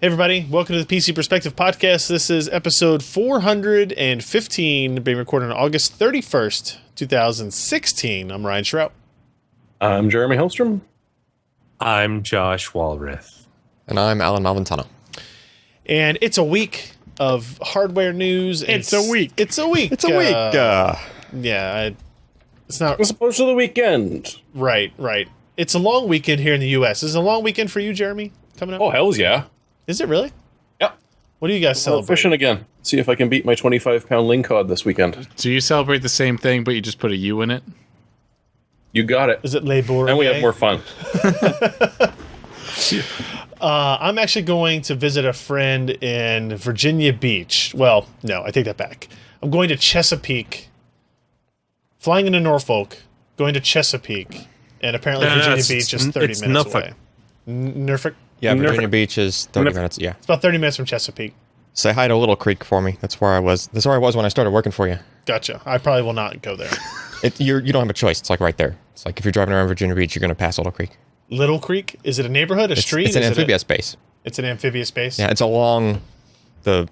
Hey everybody, welcome to the PC Perspective Podcast. This is episode 415, being recorded on August 31st, 2016. I'm Ryan Shrout. I'm Jeremy Hellstrom. I'm Josh Walrath. And I'm Alan Malventano. And it's a week of hardware news. It's a week. It's a week. Yeah, it's not... As opposed to the weekend. Right. It's a long weekend here in the U.S. Is it a long weekend for you, Jeremy, coming up? Oh, hells yeah. Is it really? Yep. What do you guys celebrate? Fishing again. See if I can beat my 25-pound ling cod this weekend. So you celebrate the same thing, but you just put a U in it? You got it. Is it Labor? And we have more fun. I'm actually going to visit a friend in Virginia Beach. Well, no, I take that back. I'm going to Chesapeake, flying into Norfolk, going to Chesapeake, and apparently Virginia Beach is 30 minutes away. Norfolk? Yeah, Virginia Beach is 30 minutes, yeah. It's about 30 minutes from Chesapeake. Say hi to Little Creek for me. That's where I was. That's where I was when I started working for you. Gotcha. I probably will not go there. You don't have a choice. It's like right there. It's like if you're driving around Virginia Beach, you're going to pass Little Creek. Little Creek? Is it a neighborhood, a street? It's an amphibious base. It's an amphibious base? Yeah, it's along the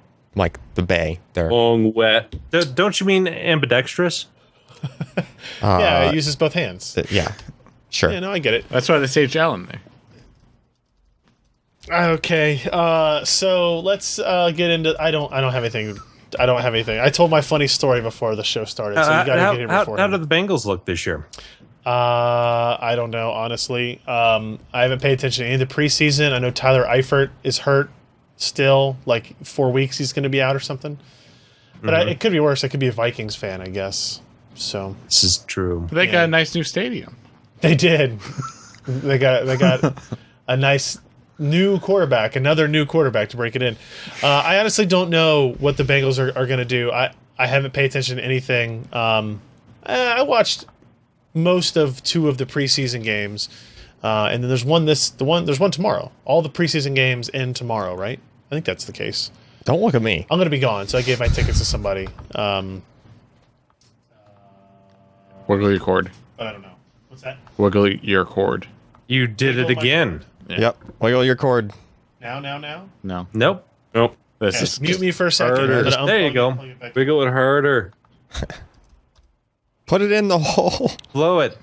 bay there. Long, wet. Don't you mean ambidextrous? Yeah, it uses both hands. Yeah, sure. Yeah, no, I get it. That's why they say Allen there. Okay, so let's get into. I don't have anything. I told my funny story before the show started, so you got to get here before. How do the Bengals look this year? I don't know, honestly. I haven't paid attention to any of the preseason. I know Tyler Eifert is hurt still, like 4 weeks. He's going to be out or something. But it could be worse. I could be a Vikings fan, I guess. So this is true. But they got a nice new stadium. They did. they got a nice new quarterback, another new quarterback to break it in. I honestly don't know what the Bengals are going to do. I haven't paid attention to anything. I watched most of 2 of the preseason games, and then there's one tomorrow. All the preseason games end tomorrow, right? I think that's the case. Don't look at me. I'm going to be gone, so I gave my tickets to somebody. Wiggle your cord. But I don't know. What's that? Wiggle your cord. You did it again. Yeah. Yep. Wiggle your cord. Now? No. Nope. This Okay, is mute me for a second. harder. There you go. Wiggle it harder. Put it in the hole. Blow it.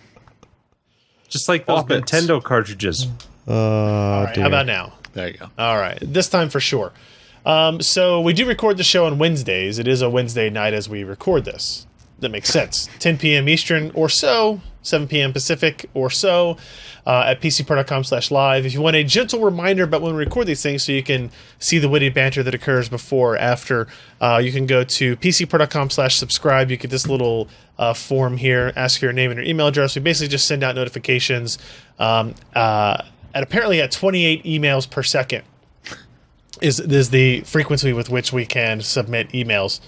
Just like those Pop it. Nintendo cartridges. All right, Dear. how about now? There you go. All right, this time for sure. So we do record the show on Wednesdays. It is a Wednesday night as we record this. That makes sense. 10 p.m. Eastern or so, 7 p.m. Pacific or so, at pcpro.com/live. If you want a gentle reminder about when we record these things so you can see the witty banter that occurs before or after, you can go to pcpro.com/subscribe. You get this little form here, ask for your name and your email address. We basically just send out notifications apparently at 28 emails per second is the frequency with which we can submit emails.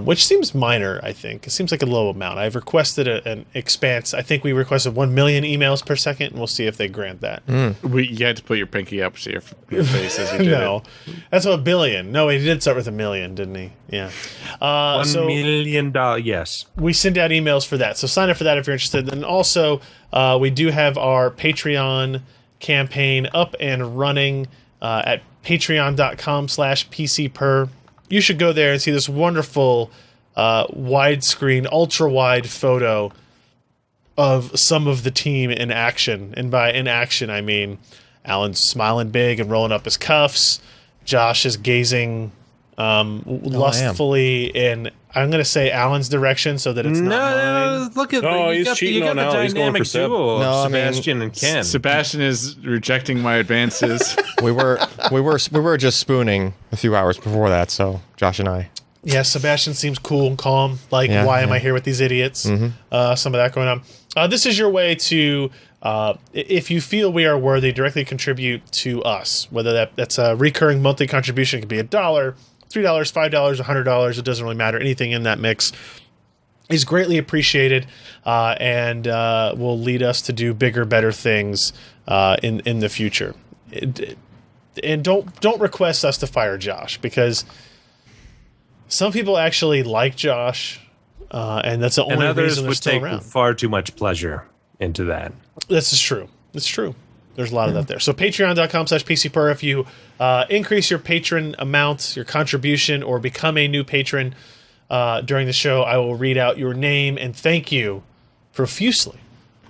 Which seems minor, I think. It seems like a low amount. I've requested an expanse. I think we requested 1 million emails per second, and we'll see if they grant that. You had to put your pinky up to your face as you did No, that's a billion. No, he did start with a million, didn't he? Yeah. $1 million. Yes. We send out emails for that. So sign up for that if you're interested. And also, we do have our Patreon campaign up and running at patreon.com/PCPer. You should go there and see this wonderful widescreen, ultra-wide photo of some of the team in action. And by in action, I mean Alan's smiling big and rolling up his cuffs. Josh is gazing lustfully in, I'm going to say Alan's direction so that it's not mine. Look at he's cheating on Al. He's going for Seb. duo No, I of mean, Sebastian and Ken. Sebastian is rejecting my advances. We were just spooning a few hours before that, so Josh and I. Yeah, Sebastian seems cool and calm. Like, why am I here with these idiots? Some of that going on. This is your way to, if you feel we are worthy, directly contribute to us. Whether that's a recurring monthly contribution, it could be $1, $3, $5, $100. It doesn't really matter. Anything in that mix is greatly appreciated and will lead us to do bigger, better things in the future. And don't request us to fire Josh, because some people actually like Josh, and that's the only reason they're still around. Others would take far too much pleasure into that. This is true. It's true. There's a lot of that there. So patreon.com/PCPer. If you increase your patron amount, your contribution, or become a new patron during the show, I will read out your name and thank you profusely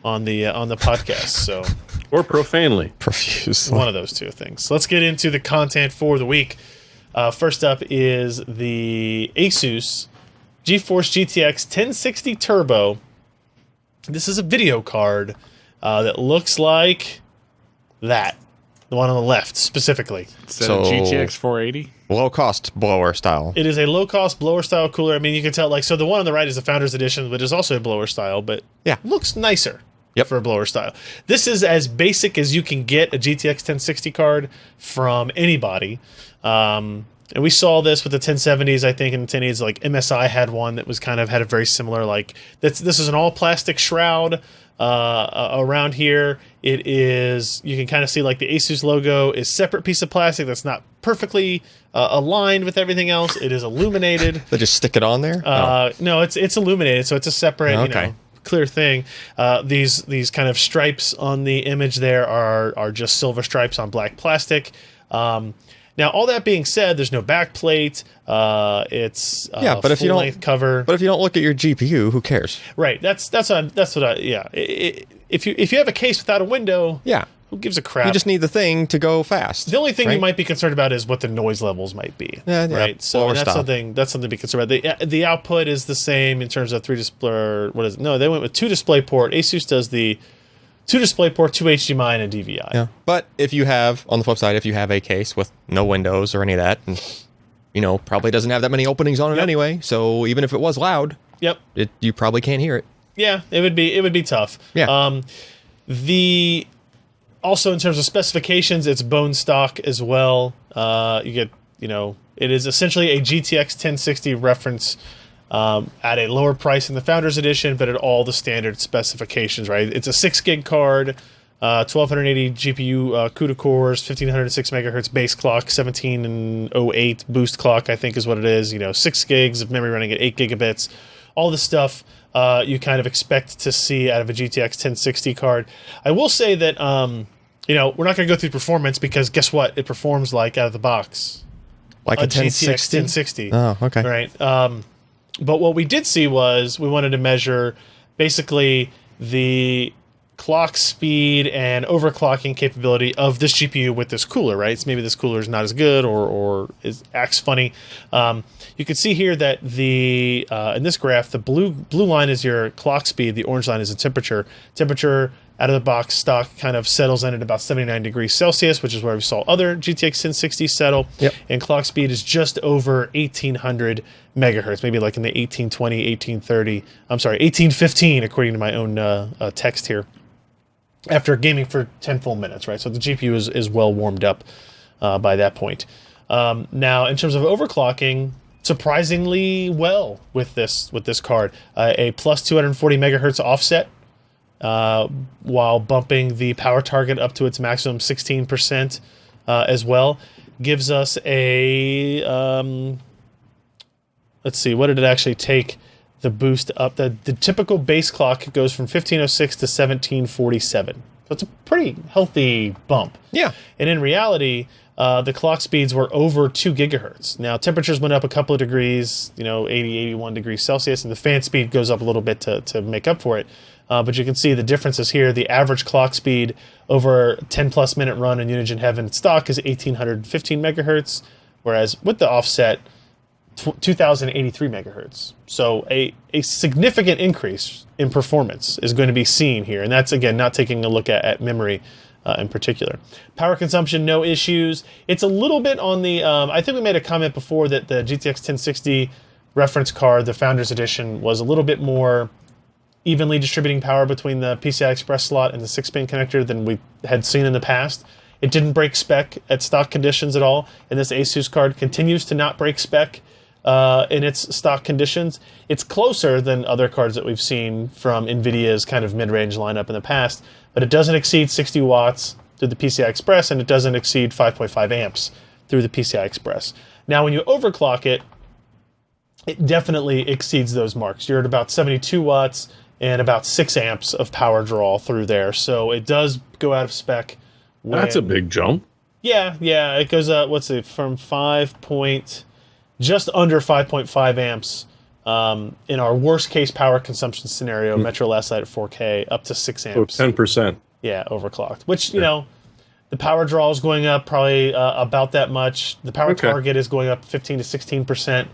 on the podcast. So, Or profanely. Profusely. one of those two things. So let's get into the content for the week. First up is the ASUS GeForce GTX 1060 Turbo. This is a video card that looks like that. The one on the left, specifically. Is that So- a GTX 480? Low-cost blower style. It is a low-cost blower-style cooler. I mean, you can tell, like, so the one on the right is the Founders Edition, which is also a blower style, but Yeah. looks nicer Yep. for a blower style. This is as basic as you can get a GTX 1060 card from anybody. And we saw this with the 1070s, I think, and the 1080s. Like, MSI had one that was kind of had a very similar, like, this is an all-plastic shroud around here. It is, you can kind of see, like, the ASUS logo is separate piece of plastic that's not perfectly aligned with everything else. It is illuminated. They just stick it on there? No, it's illuminated, so it's a separate, Okay. clear thing. These kind of stripes on the image there are just silver stripes on black plastic. Now, all that being said, there's no back plate. It's Yeah, but if you don't- full-length cover. But if you don't look at your GPU, who cares? Right. That's what I yeah. If you have a case without a window, Yeah. who gives a crap? You just need the thing to go fast. The only thing you right? might be concerned about is what the noise levels might be. Yeah, right. So blower that's style. something to be concerned about. The output is the same in terms of 3 display. What is it? No, they went with 2 display port. ASUS does the 2 display port, 2 HDMI, and a DVI. Yeah. But if you have, on the flip side, if you have a case with no windows or any of that, and, probably doesn't have that many openings on it Yep. anyway, so even if it was loud, Yep. you probably can't hear it. Yeah, it would be tough. Yeah. Also in terms of specifications, it's bone stock as well. You get, it is essentially a GTX 1060 reference at a lower price than the Founders Edition, but at all the standard specifications, right? It's a 6 gig card, 1280 GPU CUDA cores, 1506 megahertz base clock, 1708 boost clock, I think is what it is. 6 gigs of memory running at 8 gigabits. All the stuff you kind of expect to see out of a GTX 1060 card. I will say that, we're not going to go through performance because guess what? It performs like out of the box. Like a GTX 1060? 1060. Oh, okay. Right. But what we did see was we wanted to measure basically the clock speed and overclocking capability of this GPU with this cooler, right? So maybe this cooler is not as good or acts funny. You can see here that in this graph, the blue line is your clock speed, the orange line is the temperature. Temperature out of the box stock kind of settles in at about 79 degrees Celsius, which is where we saw other GTX 1060s settle. Yep. And clock speed is just over 1800 megahertz, maybe like in the 1820, 1815, according to my own text here, after gaming for 10 full minutes, right? So the GPU is well warmed up by that point. Now, in terms of overclocking, surprisingly well with this card. A plus 240 megahertz offset, while bumping the power target up to its maximum 16% as well, gives us a let's see, what did it actually take the boost up? The typical base clock goes from 1506 to 1747. So it's a pretty healthy bump. Yeah. And in reality, the clock speeds were over 2 gigahertz. Now, temperatures went up a couple of degrees, 80, 81 degrees Celsius, and the fan speed goes up a little bit to make up for it. But you can see the differences here. The average clock speed over a 10-plus minute run in Unigine Heaven stock is 1815 megahertz, whereas with the offset, 2083 megahertz. So a significant increase in performance is going to be seen here. And that's, again, not taking a look at memory in particular. Power consumption, no issues. It's a little bit on the... I think we made a comment before that the GTX 1060 reference card, the Founders Edition, was a little bit more evenly distributing power between the PCI Express slot and the 6-pin connector than we had seen in the past. It didn't break spec at stock conditions at all, and this ASUS card continues to not break spec in its stock conditions. It's closer than other cards that we've seen from NVIDIA's kind of mid-range lineup in the past, but it doesn't exceed 60 watts through the PCI Express, and it doesn't exceed 5.5 amps through the PCI Express. Now, when you overclock it, it definitely exceeds those marks. You're at about 72 watts and about 6 amps of power draw through there. So it does go out of spec That's a big jump. Yeah, it goes up. What's it from just under 5.5 amps in our worst case power consumption scenario, Metro last night at 4K, up to 6 amps. So 10%. Yeah, overclocked. Which you know, the power draw is going up probably about that much. The power target is going up 15 to 16%.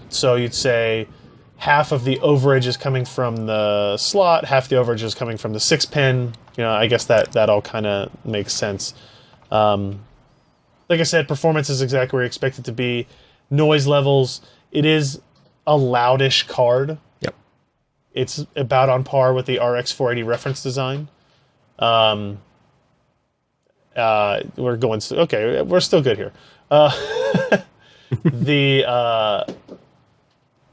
So you'd say half of the overage is coming from the slot, half the overage is coming from the 6-pin. You know, I guess that all kind of makes sense. Like I said, performance is exactly where you expect it to be. Noise levels, it is a loudish card. Yep. It's about on par with the RX 480 reference design. We're still good here.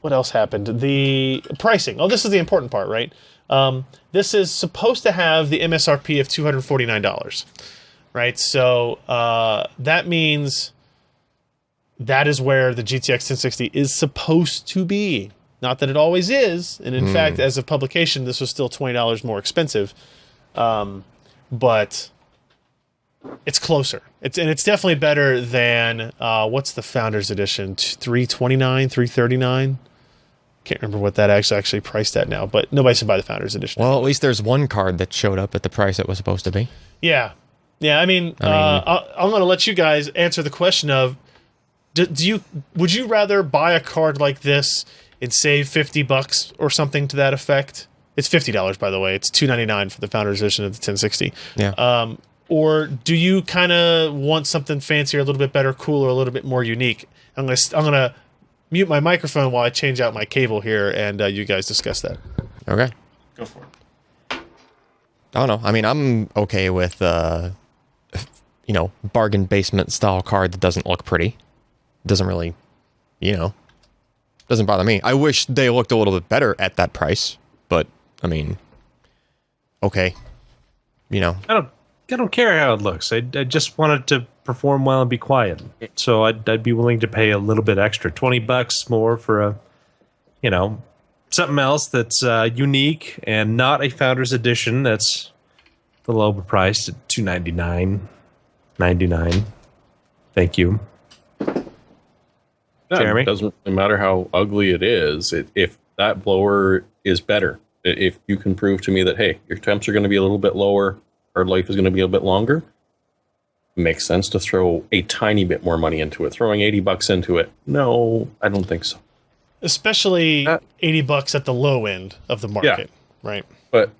What else happened? The pricing. Oh, this is the important part, right? This is supposed to have the MSRP of $249, right? So that means that is where the GTX 1060 is supposed to be. Not that it always is, and in fact, as of publication, this was still $20 more expensive. But it's closer. It's definitely better than what's the Founders Edition? 329, 339. Can't remember what that actually priced at now, but nobody should buy the Founders Edition. Well, at least there's one card that showed up at the price it was supposed to be. Yeah. I mean, I'm going to let you guys answer the question of, would you rather buy a card like this and save $50 or something to that effect? It's $50, by the way. It's $299 for the Founders Edition of the 1060. Yeah. Or do you kind of want something fancier, a little bit better, cooler, a little bit more unique? I'm gonna mute my microphone while I change out my cable here, and you guys discuss that. Okay. Go for it. I don't know. I mean, I'm okay with bargain basement style card that doesn't look pretty. Doesn't really, doesn't bother me. I wish they looked a little bit better at that price, but I mean, okay, I don't care how it looks. I just want it to perform well and be quiet. So I'd be willing to pay a little bit extra, $20 more for a, something else that's unique and not a Founders Edition that's a little overpriced at $299.99. Thank you. Jeremy? It doesn't really matter how ugly it is. If that blower is better, if you can prove to me that, hey, your temps are going to be a little bit lower, hard life is going to be a bit longer, makes sense to throw a tiny bit more money into it. Throwing $80 into it, no, I don't think so. Especially $80 at the low end of the market, right? But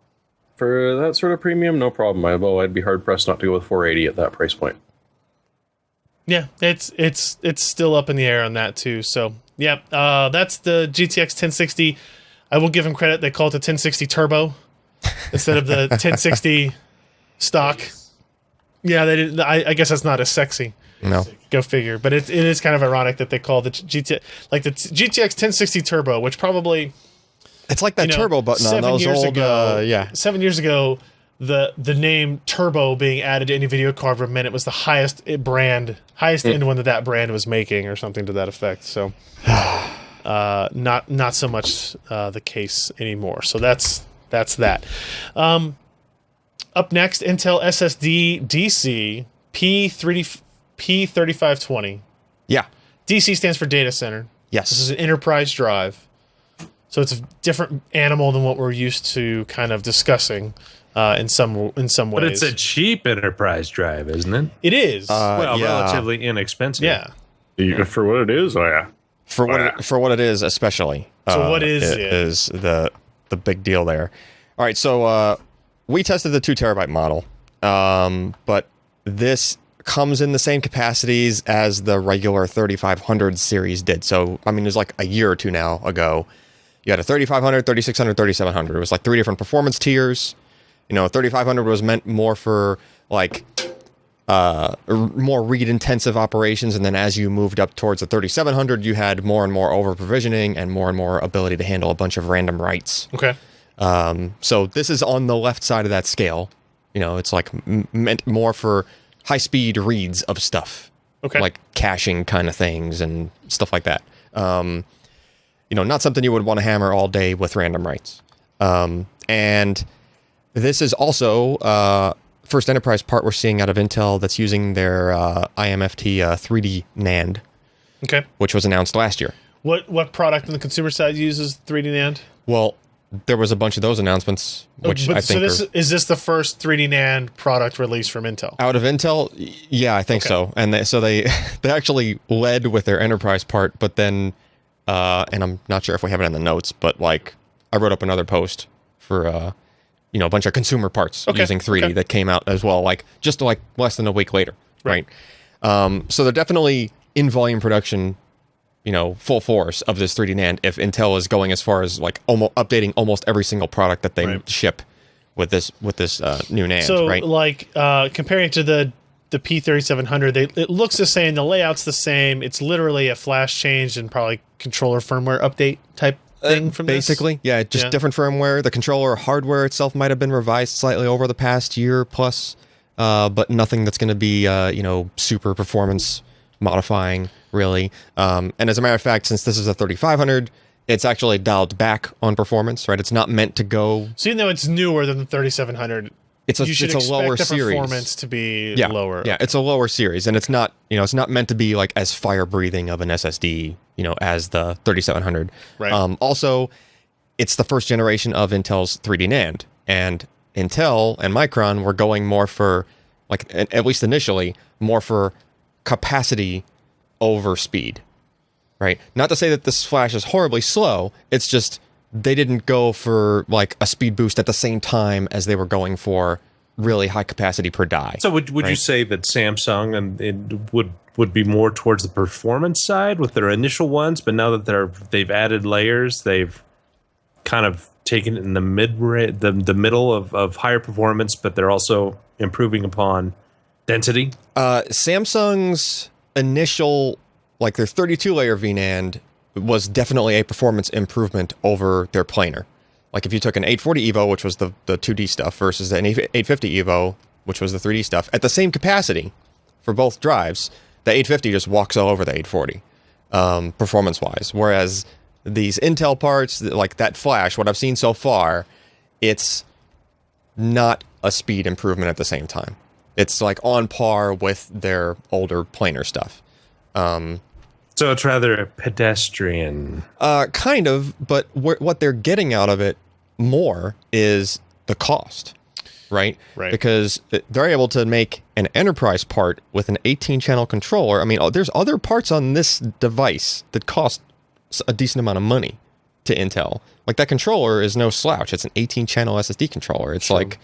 for that sort of premium, no problem. I'd be hard pressed not to go with 480 at that price point. Yeah, it's still up in the air on that too. So yeah, that's the GTX 1060. I will give them credit; they call it the 1060 Turbo instead of the 1060 stock. Yeah, they didn't. I guess that's not as sexy. No, go figure. But it is kind of ironic that they call the GTX GTX 1060 Turbo, which probably it's like that turbo button on those old. 7 years ago. The name Turbo being added to any video card meant it was the highest end one that brand was making, or something to that effect. So, not so much the case anymore. So that's that. Up next, Intel SSD DC P3520. Yeah. DC stands for data center. Yes. This is an enterprise drive, so it's a different animal than what we're used to kind of discussing. In some ways. But it's a cheap enterprise drive, isn't it? It is. Relatively inexpensive. Yeah. For what it is, For what it is, especially. So what is it? Is the big deal there. All right, so we tested the 2 terabyte model, but this comes in the same capacities as the regular 3500 series did. So, I mean, it was like a year or two now ago. You had a 3500, 3600, 3700. It was like 3 different performance tiers. 3500 was meant more for like more read-intensive operations, and then as you moved up towards the 3700, you had more and more over-provisioning and more ability to handle a bunch of random writes. Okay. So this is on the left side of that scale. It's like meant more for high-speed reads of stuff. Okay. Like caching kind of things and stuff like that. Not something you would want to hammer all day with random writes. And this is also first enterprise part we're seeing out of Intel that's using their IMFT 3D NAND, Okay. which was announced last year. What product on the consumer side uses 3D NAND? Well, there was a bunch of those announcements, which I think is this the first 3D NAND product released from Intel? out of Intel. Yeah, I think so. And they actually led with their enterprise part, but then, and I'm not sure if we have it in the notes, but like I wrote up another post for a bunch of consumer parts using 3D that came out as well, like just like less than a week later, right? So they're definitely in volume production, full force of this 3D NAND if Intel is going as far as like updating almost every single product that they ship with this new NAND. So right? like comparing it to the P3700, it looks the same, the layout's the same. It's literally a flash change and probably controller firmware update type thing from basically this? Yeah, just different firmware. The controller hardware itself might have been revised slightly over the past year plus, but nothing that's going to be super performance modifying really. And as a matter of fact, since this is a 3500, it's actually dialed back on performance, right? It's not meant to go. So even though it's newer than the 3700, it's a lower the series. Performance to be lower. Yeah, it's a lower series, and it's not meant to be like as fire breathing of an SSD, as the 3700. Right. Also, it's the first generation of Intel's 3D NAND, and Intel and Micron were going more for, like, at least initially, more for capacity over speed, right? Not to say that this flash is horribly slow. It's just they didn't go for like a speed boost at the same time as they were going for really high capacity per die. So would you say that Samsung and it would be more towards the performance side with their initial ones, but now that they've added layers, they've kind of taken it in the middle of higher performance, but they're also improving upon density? Samsung's initial, like their 32-layer VNAND, was definitely a performance improvement over their planar. Like if you took an 840 EVO, which was the 2D stuff, versus an 850 EVO, which was the 3D stuff, at the same capacity for both drives, the 850 just walks all over the 840, performance-wise. Whereas these Intel parts, like that flash, what I've seen so far, it's not a speed improvement at the same time. It's like on par with their older planar stuff. So it's rather pedestrian. Kind of, but what they're getting out of it more is the cost, right? Right. Because they're able to make an enterprise part with an 18-channel controller. I mean, there's other parts on this device that cost a decent amount of money to Intel. Like that controller is no slouch. It's an 18-channel SSD controller. It's like,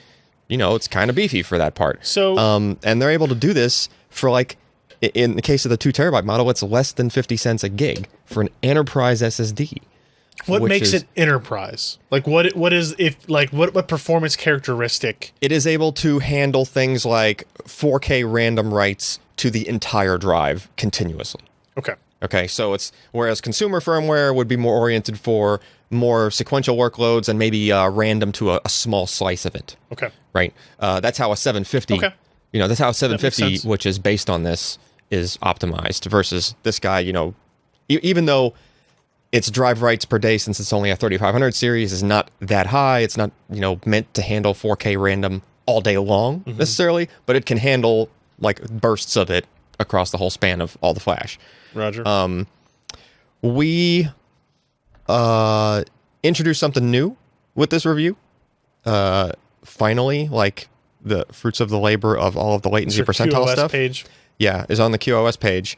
it's kind of beefy for that part. So, and they're able to do this for like, in the case of the 2 terabyte model, it's less than 50 cents a gig for an enterprise SSD. what makes it enterprise? Like what performance characteristic? It is able to handle things like 4K random writes to the entire drive continuously. Okay, so it's, whereas consumer firmware would be more oriented for more sequential workloads and maybe random to a small slice of it. Okay. Right. That's how a 750. Okay. That's how a 750, which is based on this, is optimized versus this guy. Even though its drive writes per day, since it's only a 3500 series, is not that high. It's not meant to handle 4K random all day long necessarily, but it can handle like bursts of it across the whole span of all the flash. Roger. We introduced something new with this review. Finally, like the fruits of the labor of all of the latency percentile QoS stuff. Page. Yeah, is on the QoS page.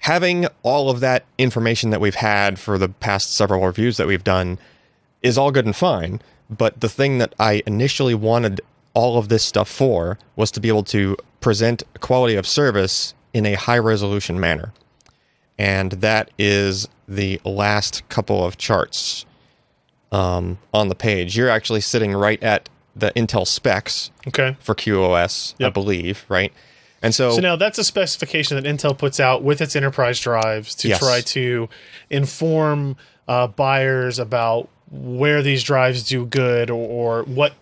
Having all of that information that we've had for the past several reviews that we've done is all good and fine. But the thing that I initially wanted all of this stuff for was to be able to present quality of service in a high resolution manner. And that is the last couple of charts on the page. You're actually sitting right at the Intel specs for QoS, I believe, right? And so now that's a specification that Intel puts out with its enterprise drives to try to inform buyers about where these drives do good or what.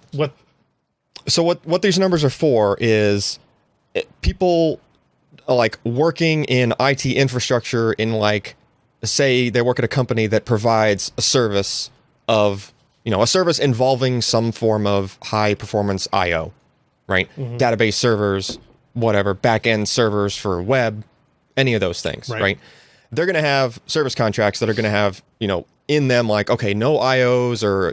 So what these numbers are for is people like working in IT infrastructure in, like, say they work at a company that provides a service of a service involving some form of high performance IO, right? Database servers, whatever, back-end servers for web, any of those things, right? They're going to have service contracts that are going to have, in them like, okay, no IOs or,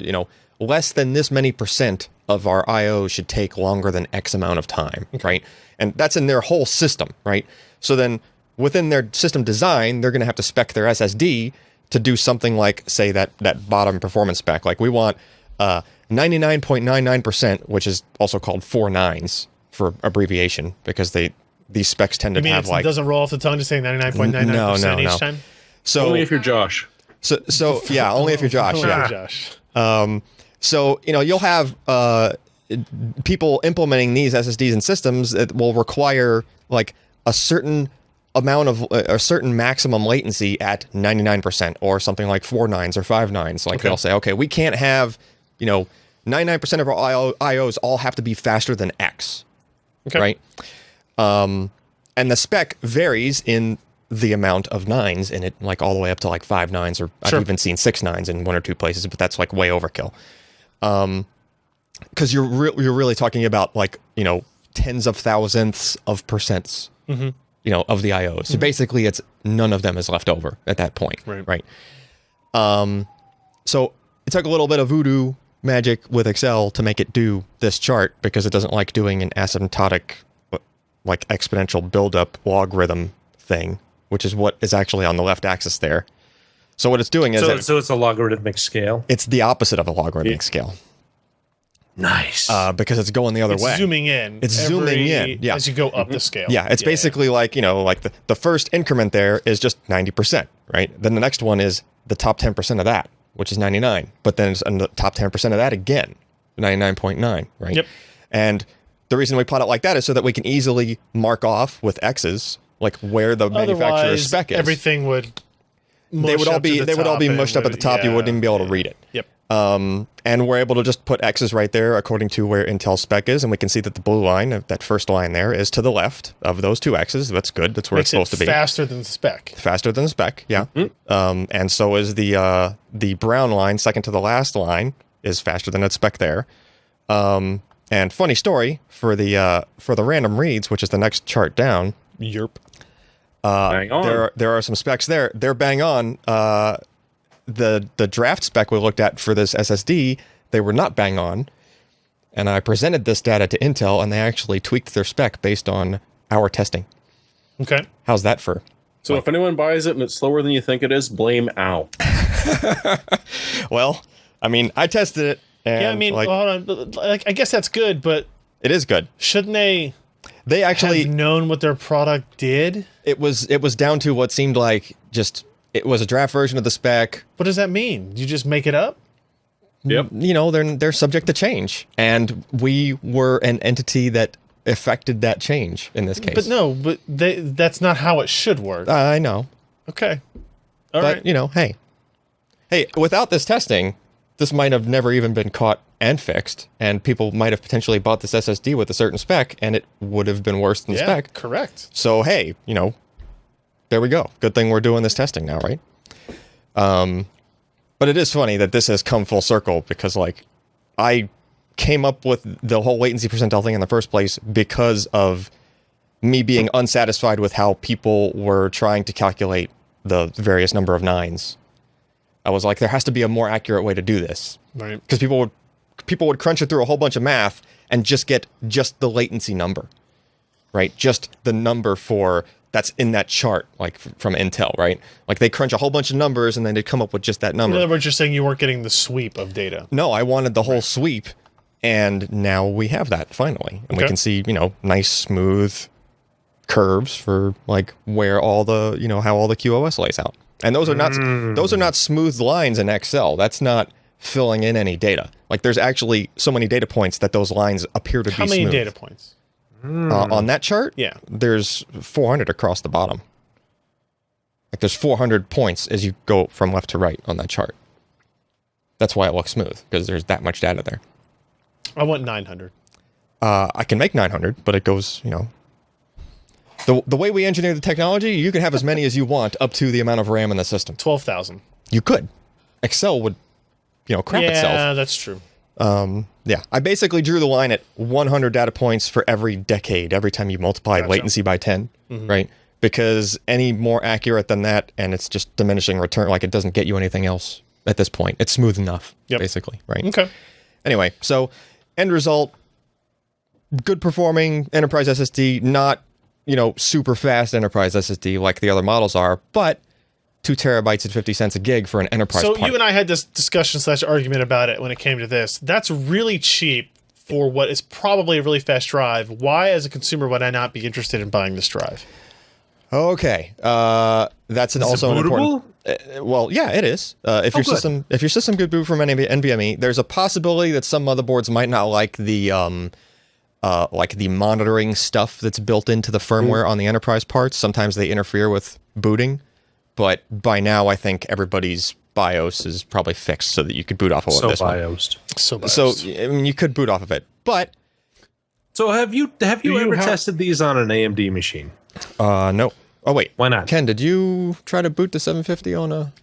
less than this many percent of our IO should take longer than X amount of time, right? And that's in their whole system, right? So then within their system design, they're going to have to spec their SSD to do something like, say, that bottom performance spec. Like we want 99.99%, which is also called 4 nines for abbreviation, because these specs tend to have like... it doesn't roll off the tongue to say 99.99% each time? So only if you're Josh. So yeah, only if you're Josh. Yeah. Josh. So, you'll have people implementing these SSDs and systems that will require like a certain amount of a certain maximum latency at 99% or something like 4 nines or 5 nines. Like they'll say, okay, we can't have, 99% of our IOs all have to be faster than X. Right? And the spec varies in the amount of nines in it, like all the way up to like 5 nines, or I've even seen 6 nines in 1 or 2 places, but that's like way overkill. Because you're really talking about like, tens of thousandths of percents, of the IO. So basically it's none of them is left over at that point. Right. So it took a little bit of voodoo magic with Excel to make it do this chart, because it doesn't like doing an asymptotic, like exponential buildup logarithm thing, which is what is actually on the left axis there. So what it's doing is... So it's a logarithmic scale? It's the opposite of a logarithmic scale. Nice. Because it's going the other way. Zooming in. It's zooming in. Yeah. As you go up the scale. Yeah, it's basically like, like the first increment there is just 90%, right? Then the next one is the top 10% of that, which is 99. But then it's the top 10% of that again, 99.9, right? Yep. And the reason we plot it like that is so that we can easily mark off with X's, like where the manufacturer's spec is. Everything would... They would all be mushed up at the top. You wouldn't even be able to read it. Yep. And we're able to just put X's right there according to where Intel spec is, and we can see that the blue line, that first line there, is to the left of those 2 X's. That's good. That's where it's supposed to be. Faster than the spec. Faster than the spec, yeah. And so is the brown line, second to the last line, is faster than its spec there. And funny story for the random reads, which is the next chart down. Yerp. Bang on. There are some specs there. They're bang on. The draft spec we looked at for this SSD, they were not bang on. And I presented this data to Intel, and they actually tweaked their spec based on our testing. Okay. How's that for? So if anyone buys it and it's slower than you think it is, blame Al. Well, I mean, I tested it. And hold on. Like, I guess that's good, but... It is good. Shouldn't they actually have known what their product did? It was down to what seemed like just... It was a draft version of the spec. What does that mean? You just make it up? Yep. They're subject to change. And we were an entity that affected that change in this case. But that's not how it should work. I know. Okay. All right. Hey, without this testing, this might have never even been caught and fixed, and people might have potentially bought this SSD with a certain spec, and it would have been worse than the spec. Correct. So, hey, there we go. Good thing we're doing this testing now, right? But it is funny that this has come full circle, because, like, I came up with the whole latency percentile thing in the first place because of me being unsatisfied with how people were trying to calculate the various number of nines. I was like, there has to be a more accurate way to do this. Right. Because people would crunch it through a whole bunch of math and just get just the latency number, right? Just the number that's in that chart, like from Intel, right? Like they crunch a whole bunch of numbers and then they'd come up with just that number. In other words, you're saying you weren't getting the sweep of data. No, I wanted the whole sweep, and now we have that finally. And we can see, nice smooth curves for like where all the, how all the QoS lays out. And those are not smooth lines in Excel. That's not filling in any data. Like there's actually so many data points that those lines appear to be smooth. How many data points? On that chart? Yeah. There's 400 across the bottom. Like there's 400 points as you go from left to right on that chart. That's why it looks smooth, because there's that much data there. I want 900. I can make 900, but it goes, The way we engineer the technology, you can have as many as you want up to the amount of RAM in the system. 12,000. You could. Excel would crap itself. Yeah, that's true. Yeah, I basically drew the line at 100 data points for every decade, every time you multiply latency by 10, right? Because any more accurate than that, and it's just diminishing return, like it doesn't get you anything else at this point. It's smooth enough, basically, right? Okay. Anyway, so end result, good performing enterprise SSD, not, super fast enterprise SSD like the other models are, but 2 terabytes at 50 cents a gig for an enterprise So part. you and I had this discussion / argument about it when it came to this. That's really cheap for what is probably a really fast drive. Why, as a consumer, would I not be interested in buying this drive? Okay, that's also an important. Well, yeah, it is. If your system could boot from NVMe, there's a possibility that some motherboards might not like the monitoring stuff that's built into the firmware on the enterprise parts. Sometimes they interfere with booting, but by now I think everybody's BIOS is probably fixed so that you could boot off of this one. So I mean, you could boot off of it, but. So have you ever tested these on an AMD machine? No. Oh, wait. Why not? Ken, did you try to boot the 750 on a...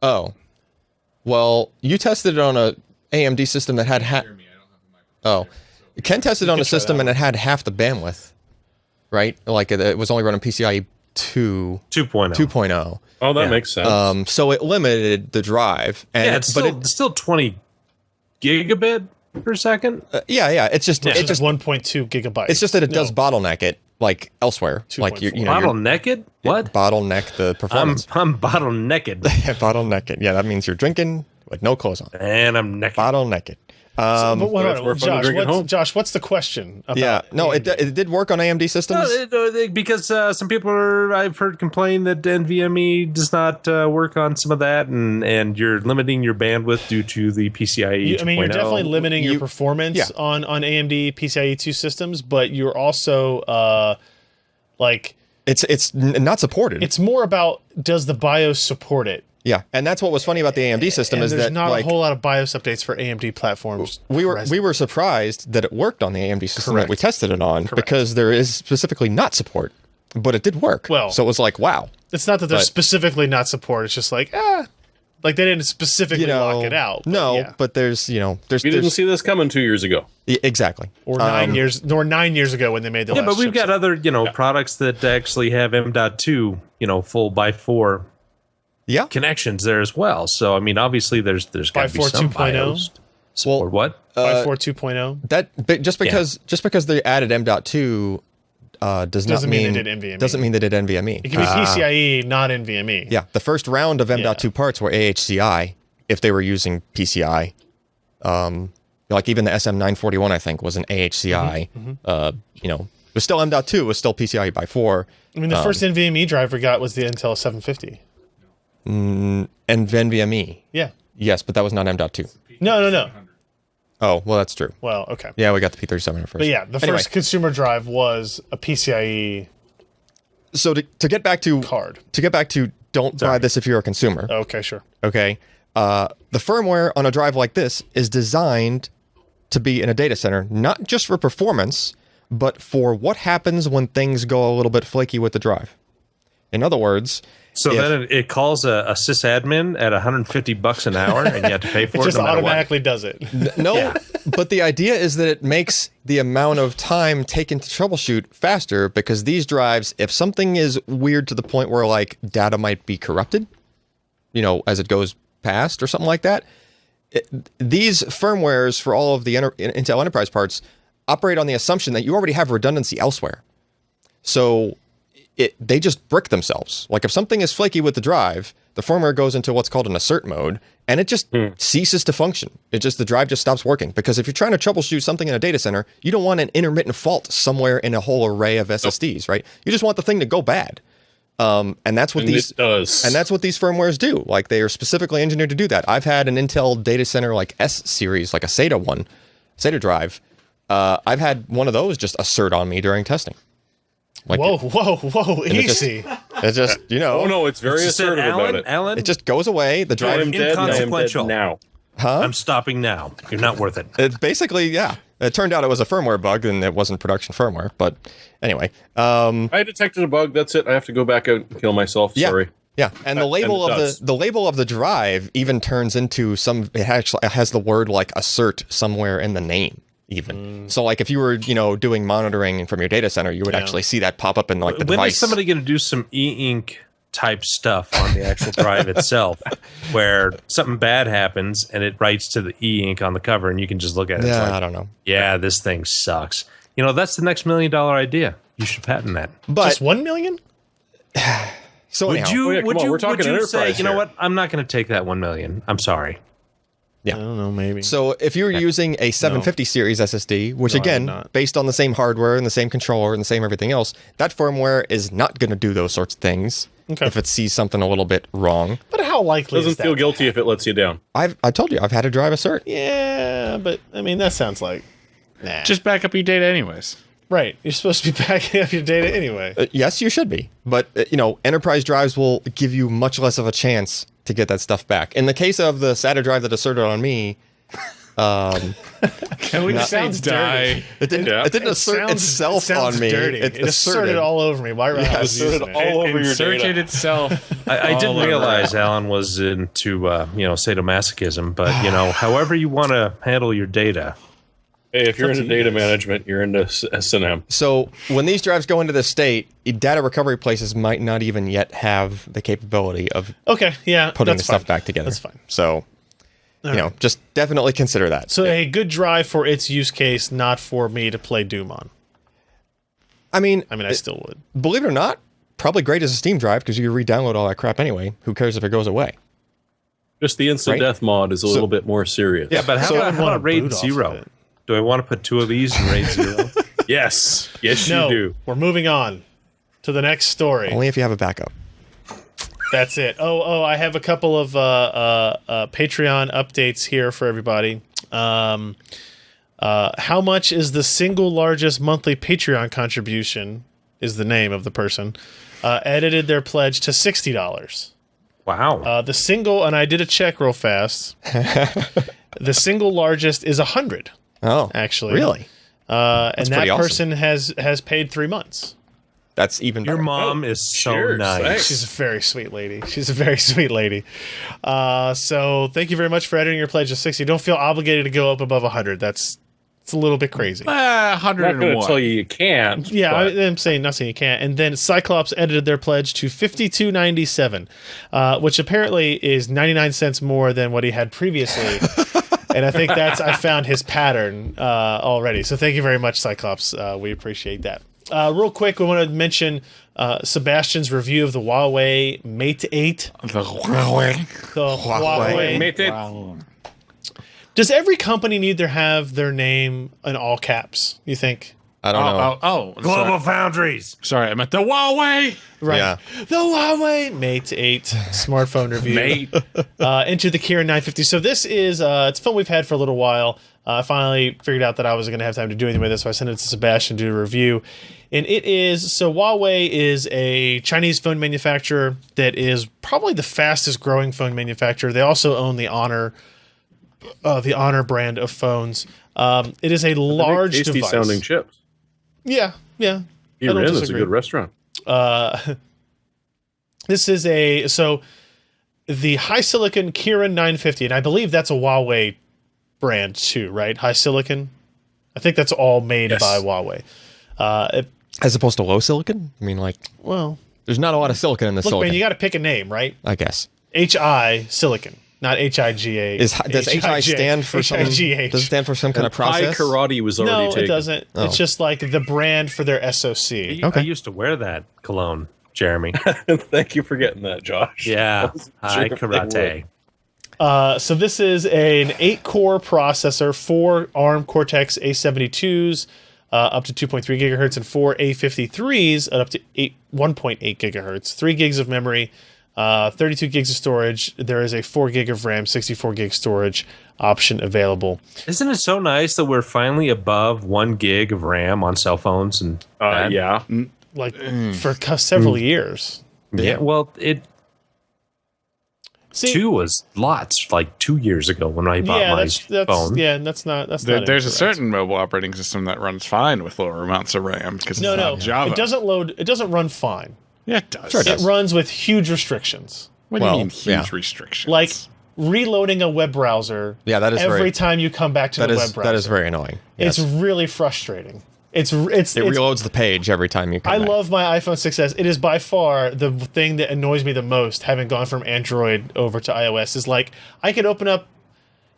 Oh. Well, you tested it on a AMD system that had... Oh. Ken tested on a system and it had half the bandwidth, right? Like, it was only running PCIe 2.0. Oh, that makes sense. So it limited the drive. And it's still 20 gigabit per second. Yeah. It's just 1.2 gigabytes. It's just that it does bottleneck it like elsewhere. 2.4. Like bottleneck it? What? Bottleneck the performance. I'm bottlenecked. Bottleneck it. Yeah, that means you're drinking with no clothes on. And I'm naked. Bottleneck it. Josh, what's the question? It did work on AMD systems. Because some people I've heard complain that NVMe does not work on some of that, and you're limiting your bandwidth due to the PCIe 2.0. You're definitely limiting your performance on AMD PCIe 2 systems, but you're also it's not supported. It's more about, does the BIOS support it? Yeah, and that's what was funny about the AMD system is that there's not a whole lot of BIOS updates for AMD platforms. We were surprised that it worked on the AMD system that we tested it on because there is specifically not support, but it did work. Well, so it was like, wow. It's not that there's specifically not support. It's just like they didn't specifically lock it out. But there's we didn't see this coming 2 years ago. Exactly, or 9 years ago when they made the last. Yeah, but we've got other products that actually have M.2 full by 4. Yeah, connections there as well. So I mean, obviously there's got to be some BIOS support. What? By 4 2.0? That just because they added M.2 doesn't mean they did NVMe. Doesn't mean they did NVMe. It can be PCIe, not NVMe. Yeah, the first round of M.2 parts were AHCI if they were using PCI. Like even the SM941, I think, was an AHCI. It was still M.2. It was still PCIe by 4. I mean, the first NVMe drive we got was the Intel 750. And NVMe. Yeah. Yes, but that was not M.2. No. Oh, well, that's true. Well, okay. Yeah, we got the P37 first. But yeah, the first consumer drive was a PCIe. So to get back to card. To get back to don't buy this if you're a consumer. Okay, sure. Okay. The firmware on a drive like this is designed to be in a data center, not just for performance, but for what happens when things go a little bit flaky with the drive. In other words, so then it calls a sysadmin at $150 an hour, and you have to pay for it. It just automatically does it. No, but the idea is that it makes the amount of time taken to troubleshoot faster, because these drives, if something is weird to the point where like data might be corrupted, as it goes past or something like that, these firmwares for all of the Intel Enterprise parts operate on the assumption that you already have redundancy elsewhere. So they just brick themselves. Like if something is flaky with the drive, the firmware goes into what's called an assert mode, and it just ceases to function. The drive just stops working. Because if you're trying to troubleshoot something in a data center, you don't want an intermittent fault somewhere in a whole array of SSDs, right? You just want the thing to go bad. And that's what these firmwares do. Like they are specifically engineered to do that. I've had an Intel data center like S series, like a SATA drive. I've had one of those just assert on me during testing. Like whoa, easy. It's just, Oh, no, it's very assertive about it. Alan? It just goes away. The drive... Inconsequential. Now. Huh? I'm stopping now. You're not worth it. It's basically, yeah. It turned out it was a firmware bug, and it wasn't production firmware. But anyway. I detected a bug. That's it. I have to go back out and kill myself. Yeah. Sorry. Yeah, and the label of the label of the drive even turns into some. It actually has the word like assert somewhere in the name. Even so, like if you were doing monitoring from your data center, you would actually see that pop up in like the device. When is somebody going to do some e-ink type stuff on the actual drive itself, where something bad happens and it writes to the e-ink on the cover, and you can just look at it? Yeah, it's like, I don't know. Yeah, this thing sucks. That's the next $1 million idea. You should patent that. But just 1 million. So would you we're talking would you say, enterprise you know here. what? I'm not going to take that 1 million. I'm sorry. Yeah. I don't know, maybe. So if you're using a 750 series SSD, which again, based on the same hardware and the same controller and the same everything else, that firmware is not going to do those sorts of things if it sees something a little bit wrong. But how likely is that? Doesn't feel guilty if it lets you down. I told you, I've had to drive assert. Yeah, but I mean, that sounds like, nah. Just back up your data anyways. Right. You're supposed to be backing up your data anyway. Yes, you should be. But, enterprise drives will give you much less of a chance to get that stuff back. In the case of the SATA drive that asserted on me, Can we just say die? it didn't assert itself on me. Dirty. It asserted all over me. Why Yeah, I was using it. all over your Inserted data. itself. I didn't realize Alan was into sadomasochism, but however you want to handle your data. Hey, if you're into data management, you're into S&M. So when these drives go into this state, data recovery places might not even yet have the capability of putting the stuff back together. That's fine. So, just definitely consider that. So a good drive for its use case, not for me to play Doom on. I mean, I still would. Believe it or not, probably great as a Steam drive because you can re-download all that crap anyway. Who cares if it goes away? Just the instant death mod is a little bit more serious. Yeah, but how about RAID 0? Do I want to put 2 of these in RAID 0? Yes, you do. We're moving on to the next story. Only if you have a backup. That's it. I have a couple of Patreon updates here for everybody. How much is the single largest monthly Patreon contribution is the name of the person, edited their pledge to $60. Wow. The single, and I did a check real fast, the single largest is 100. Oh, actually. Really? And that awesome. person has paid 3 months. That's even better. Your mom is so cheers, nice. thanks. She's a very sweet lady. So thank you very much for editing your pledge to 60. Don't feel obligated to go up above 100. It's a little bit crazy. 100 I'm and not going to what? tell you can't. Yeah, but I'm saying nothing you can't. And then Cyclops edited their pledge to $52.97, which apparently is 99 cents more than what he had previously. And I think I found his pattern already. So thank you very much, Cyclops. We appreciate that. Real quick, we want to mention Sebastian's review of the HUAWEI Mate 8. The HUAWEI. The HUAWEI Mate 8. Wow. Does every company need to have their name in all caps, you think? I don't know. Global Foundries. Sorry, I meant the HUAWEI. Right. Yeah. The HUAWEI Mate 8 smartphone review. Mate. Into the Kirin 950. So this is it's fun we've had for a little while. I finally figured out that I wasn't going to have time to do anything with it, so I sent it to Sebastian to do a review. And it is, so HUAWEI is a Chinese phone manufacturer that is probably the fastest growing phone manufacturer. They also own the Honor brand of phones. It is a large tasty device. sounding chips. Yeah. Kirin is a good restaurant. This is the high silicon Kirin 950, and I believe that's a HUAWEI brand too, right? High silicon. I think that's all made by HUAWEI. As opposed to low silicon? I mean, there's not a lot of silicon in the silicon. Man, you got to pick a name, right? I guess. HI silicon, not HIGA. Does HI stand for something? Does it stand for some kind of process? High karate was already taken. No, it doesn't. Oh. It's just like the brand for their SoC. I used to wear that cologne, Jeremy. Thank you for getting that, Josh. Yeah. High Sure, karate. So this is an 8-core processor, 4 ARM Cortex A72s, up to 2.3 gigahertz, and 4 A53s at up to 1.8 gigahertz, 3 gigs of memory, 32 gigs of storage. There is a 4 gig of RAM, 64 gig storage option available. Isn't it so nice that we're finally above 1 gig of RAM on cell phones? And Yeah. For several years. yeah, well, two was lots, like 2 years ago when I bought my phone. Yeah, that's not There's a incorrect. certain mobile operating system that runs fine with lower amounts of RAM because it's not Java. It doesn't run fine. Yeah, it does. Sure it It does. runs with huge restrictions. What do you Well, mean huge yeah. restrictions? Like reloading a web browser. Yeah, that is every very- time you come back to the web browser. That is very annoying. Yes. It's really frustrating. It reloads the page every time you come I back. love my iPhone 6s. It is by far the thing that annoys me the most, having gone from Android over to iOS, is like I could open up,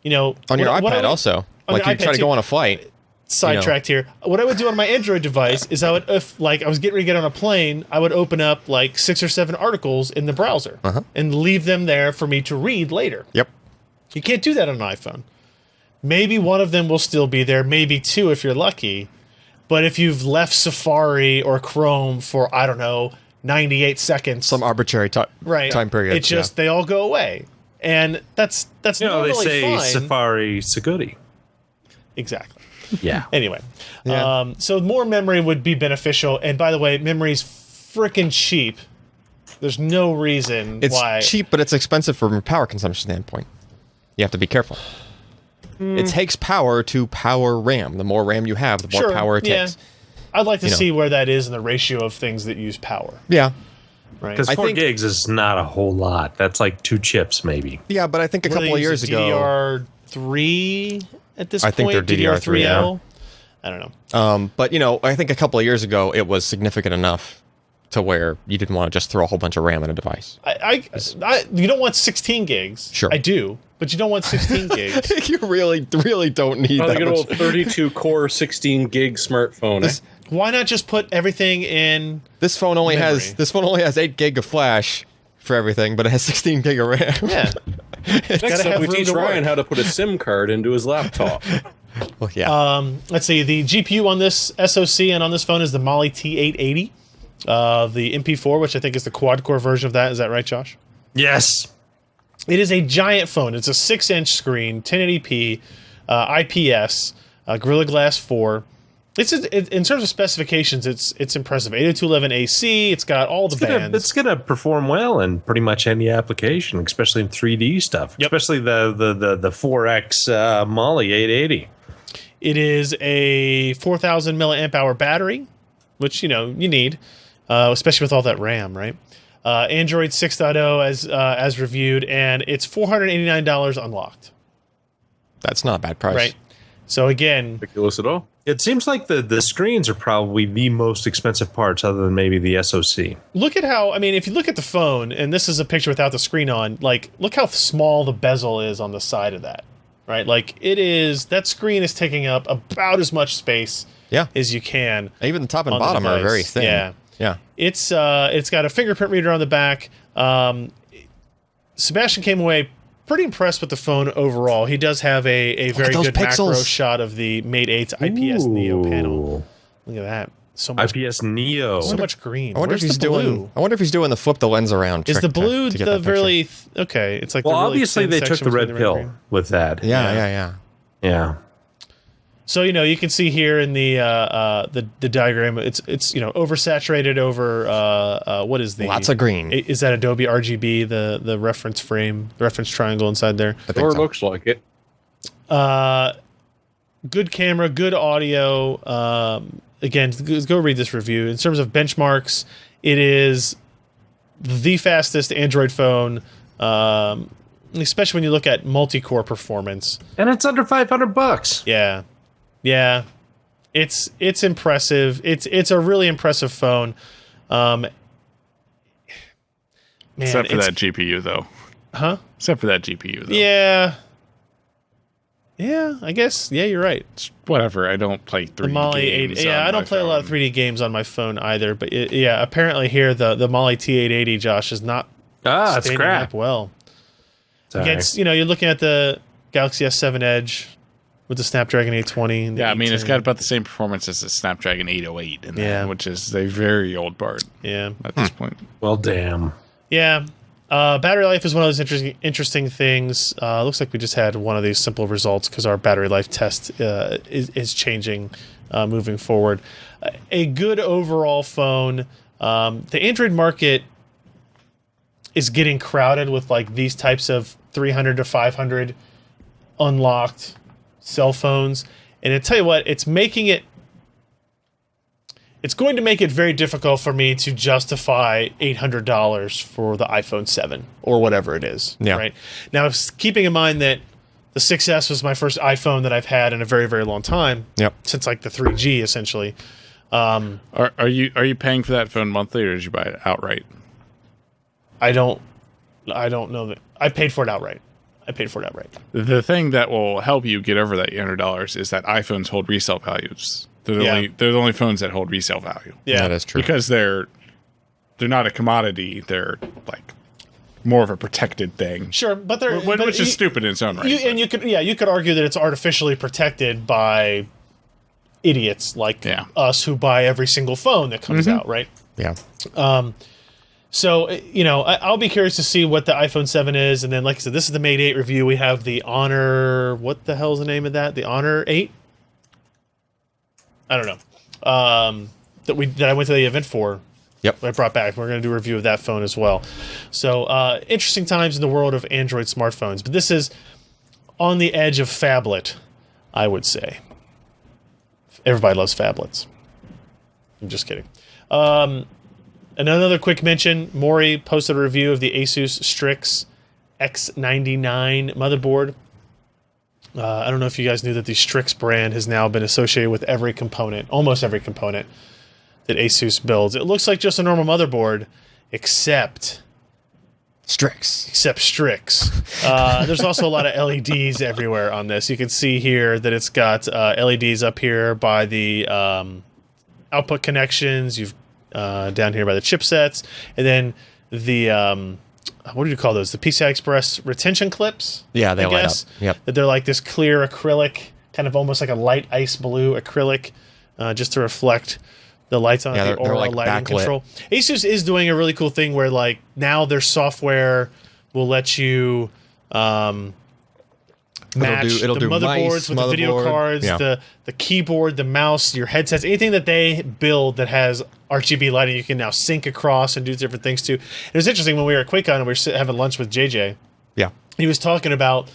on your iPad also. Like your you try iPad to too. go on a flight. Sidetracked here. What I would do on my Android device is I would, if like I was getting ready to get on a plane, I would open up like 6 or 7 articles in the browser and leave them there for me to read later. Yep. You can't do that on an iPhone. Maybe one of them will still be there, maybe 2 if you're lucky. But if you've left Safari or Chrome for, I don't know, 98 seconds. Some arbitrary time period. It just, they all go away. And that's normally they say fine. Safari Sagudi. Exactly. Yeah. Anyway, Yeah. so more memory would be beneficial. And by the way, memory's freaking cheap. There's no reason It's why. cheap, but it's expensive from a power consumption standpoint. You have to be careful. It takes power to power RAM. The more RAM you have, the more power it takes. I'd like to see where that is in the ratio of things that use power. Yeah. Right. Because 4 gigs is not a whole lot. That's like 2 chips, maybe. Yeah, but I think a couple of years ago. DDR3 at this point? I think they're DDR3, DDR3L? I don't know. But, I think a couple of years ago, it was significant enough to where you didn't want to just throw a whole bunch of RAM in a device. You don't want 16 gigs. Sure. I do, but you don't want 16 gigs. You really don't need Oh, that good much. old 32 core 16 gig smartphone. This, Why not just put everything in this phone only memory? has 8 gig of flash for everything, but it has 16 gig of RAM. Yeah. Next gotta up, have we room teach to Ryan work. how to put a SIM card into his laptop. Well, yeah. Let's see. The GPU on this SoC and on this phone is the Mali T880. The MP4, which I think is the quad-core version of that. Is that right, Josh? Yes. It is a giant phone. It's a 6-inch screen, 1080p, IPS, Gorilla Glass 4. In terms of specifications, it's impressive. 802.11 AC. It's got all the bands. It's gonna perform well in pretty much any application, especially in 3D stuff. Yep. Especially the 4X Mali 880. It is a 4,000 milliamp hour battery, which you need, especially with all that RAM, right? Android 6.0 as reviewed, and it's $489 unlocked. That's not a bad price. Right. So again, Ridiculous at all. It seems like the screens are probably the most expensive parts, other than maybe the SoC. look at how, if you look at the phone, and this is a picture without the screen on, like, look how small the bezel is on the side of that, right? Like, that screen is taking up about as much space as you can. Even the top and on the bottom are device. very thin. Yeah. Yeah. It's got a fingerprint reader on the back. Sebastian came away pretty impressed with the phone overall. He does have a very those good pixels. macro shot of the Mate 8's IPS Neo panel. Look at that. So much IPS Neo. so much green. I wonder Where's if he's the blue? doing. I wonder if he's doing the flip the lens around. Is trick the blue to get the that picture. really okay? It's like Well, the really obviously thin they took section the red between pill green. with that. Yeah. Yeah. So you can see here in the diagram, it's oversaturated over what is the Lots of green. Is that Adobe RGB the reference frame, the reference triangle inside there? I think Or so. looks like it. Good camera, good audio. Again, go read this review. In terms of benchmarks, it is the fastest Android phone, especially when you look at multi-core performance. And it's under $500. Yeah, it's impressive. It's a really impressive phone. Man, Except for that GPU, though. Huh? Except for that GPU, though. Yeah, I guess. Yeah, you're right. It's whatever. I don't play 3D The Mali games 8. Yeah, on I don't my play a lot of phone. 3D games on my phone either. But apparently here the Mali T880, Josh, is not It's standing crap. up well. Sorry. Against, you're looking at the Galaxy S7 Edge with the Snapdragon 820. And the Yeah, I mean, it's 810. got about the same performance as the Snapdragon 808, in Yeah. that, which is a very old part Yeah. at this point. Well, damn. Yeah. Battery life is one of those interesting things. Looks like we just had one of these simple results because our battery life test is changing moving forward. A good overall phone. The Android market is getting crowded with like these types of 300 to 500 unlocked cell phones. And I tell you what, it's making it it's going to make it very difficult for me to justify $800 for the iPhone 7 or whatever it is. Yeah. Right now, keeping in mind that the 6S was my first iPhone that I've had in a very, very long time. Yep. Since like the 3G, essentially. Are you paying for that phone monthly, or did you buy it outright? I don't know that I paid for it outright. The thing that will help you get over that $800 is that iPhones hold resale values. They're the only phones that hold resale value. Yeah, that is true. Because they're not a commodity. They're like more of a protected thing. Sure, but they're which is stupid in its own right. You could argue that it's artificially protected by idiots like us who buy every single phone that comes out, right? Yeah. So, I'll be curious to see what the iPhone 7 is. And then, like I said, this is the Mate 8 review. We have the Honor... What the hell is the name of that? The Honor 8? I don't know. That I went to the event for. Yep. I brought back. We're going to do a review of that phone as well. So, interesting times in the world of Android smartphones. But this is on the edge of phablet, I would say. Everybody loves phablets. I'm just kidding. And another quick mention, Maury posted a review of the ASUS Strix X99 motherboard. I don't know if you guys knew that the Strix brand has now been associated with every component, almost every component that ASUS builds. It looks like just a normal motherboard, except Strix. There's also a lot of LEDs everywhere on this. You can see here that it's got LEDs up here by the output connections. You've down here by the chipsets, and then the what do you call those? The PCI Express retention clips. Yeah, they light up. Yep. That they're like this clear acrylic, kind of almost like a light ice blue acrylic, just to reflect the lights on the Aura like lighting backlit. control. ASUS is doing a really cool thing where like now their software will let you match it'll the do motherboards mice, with the video cards, the keyboard, the mouse, your headsets, anything that they build that has RGB lighting, you can now sync across and do different things too. It was interesting when we were at QuakeCon and we were having lunch with JJ. Yeah. He was talking about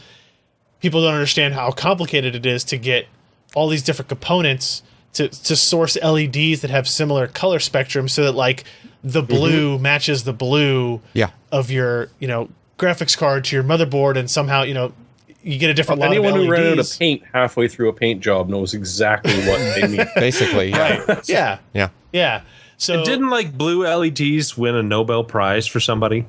people don't understand how complicated it is to get all these different components to source LEDs that have similar color spectrum so that like the blue matches the blue of your, graphics card to your motherboard, and somehow, you get a different lot of LEDs. Anyone who ran out of paint halfway through a paint job knows exactly what they mean. Basically, yeah. Right. Yeah. So didn't like blue LEDs win a Nobel Prize for somebody?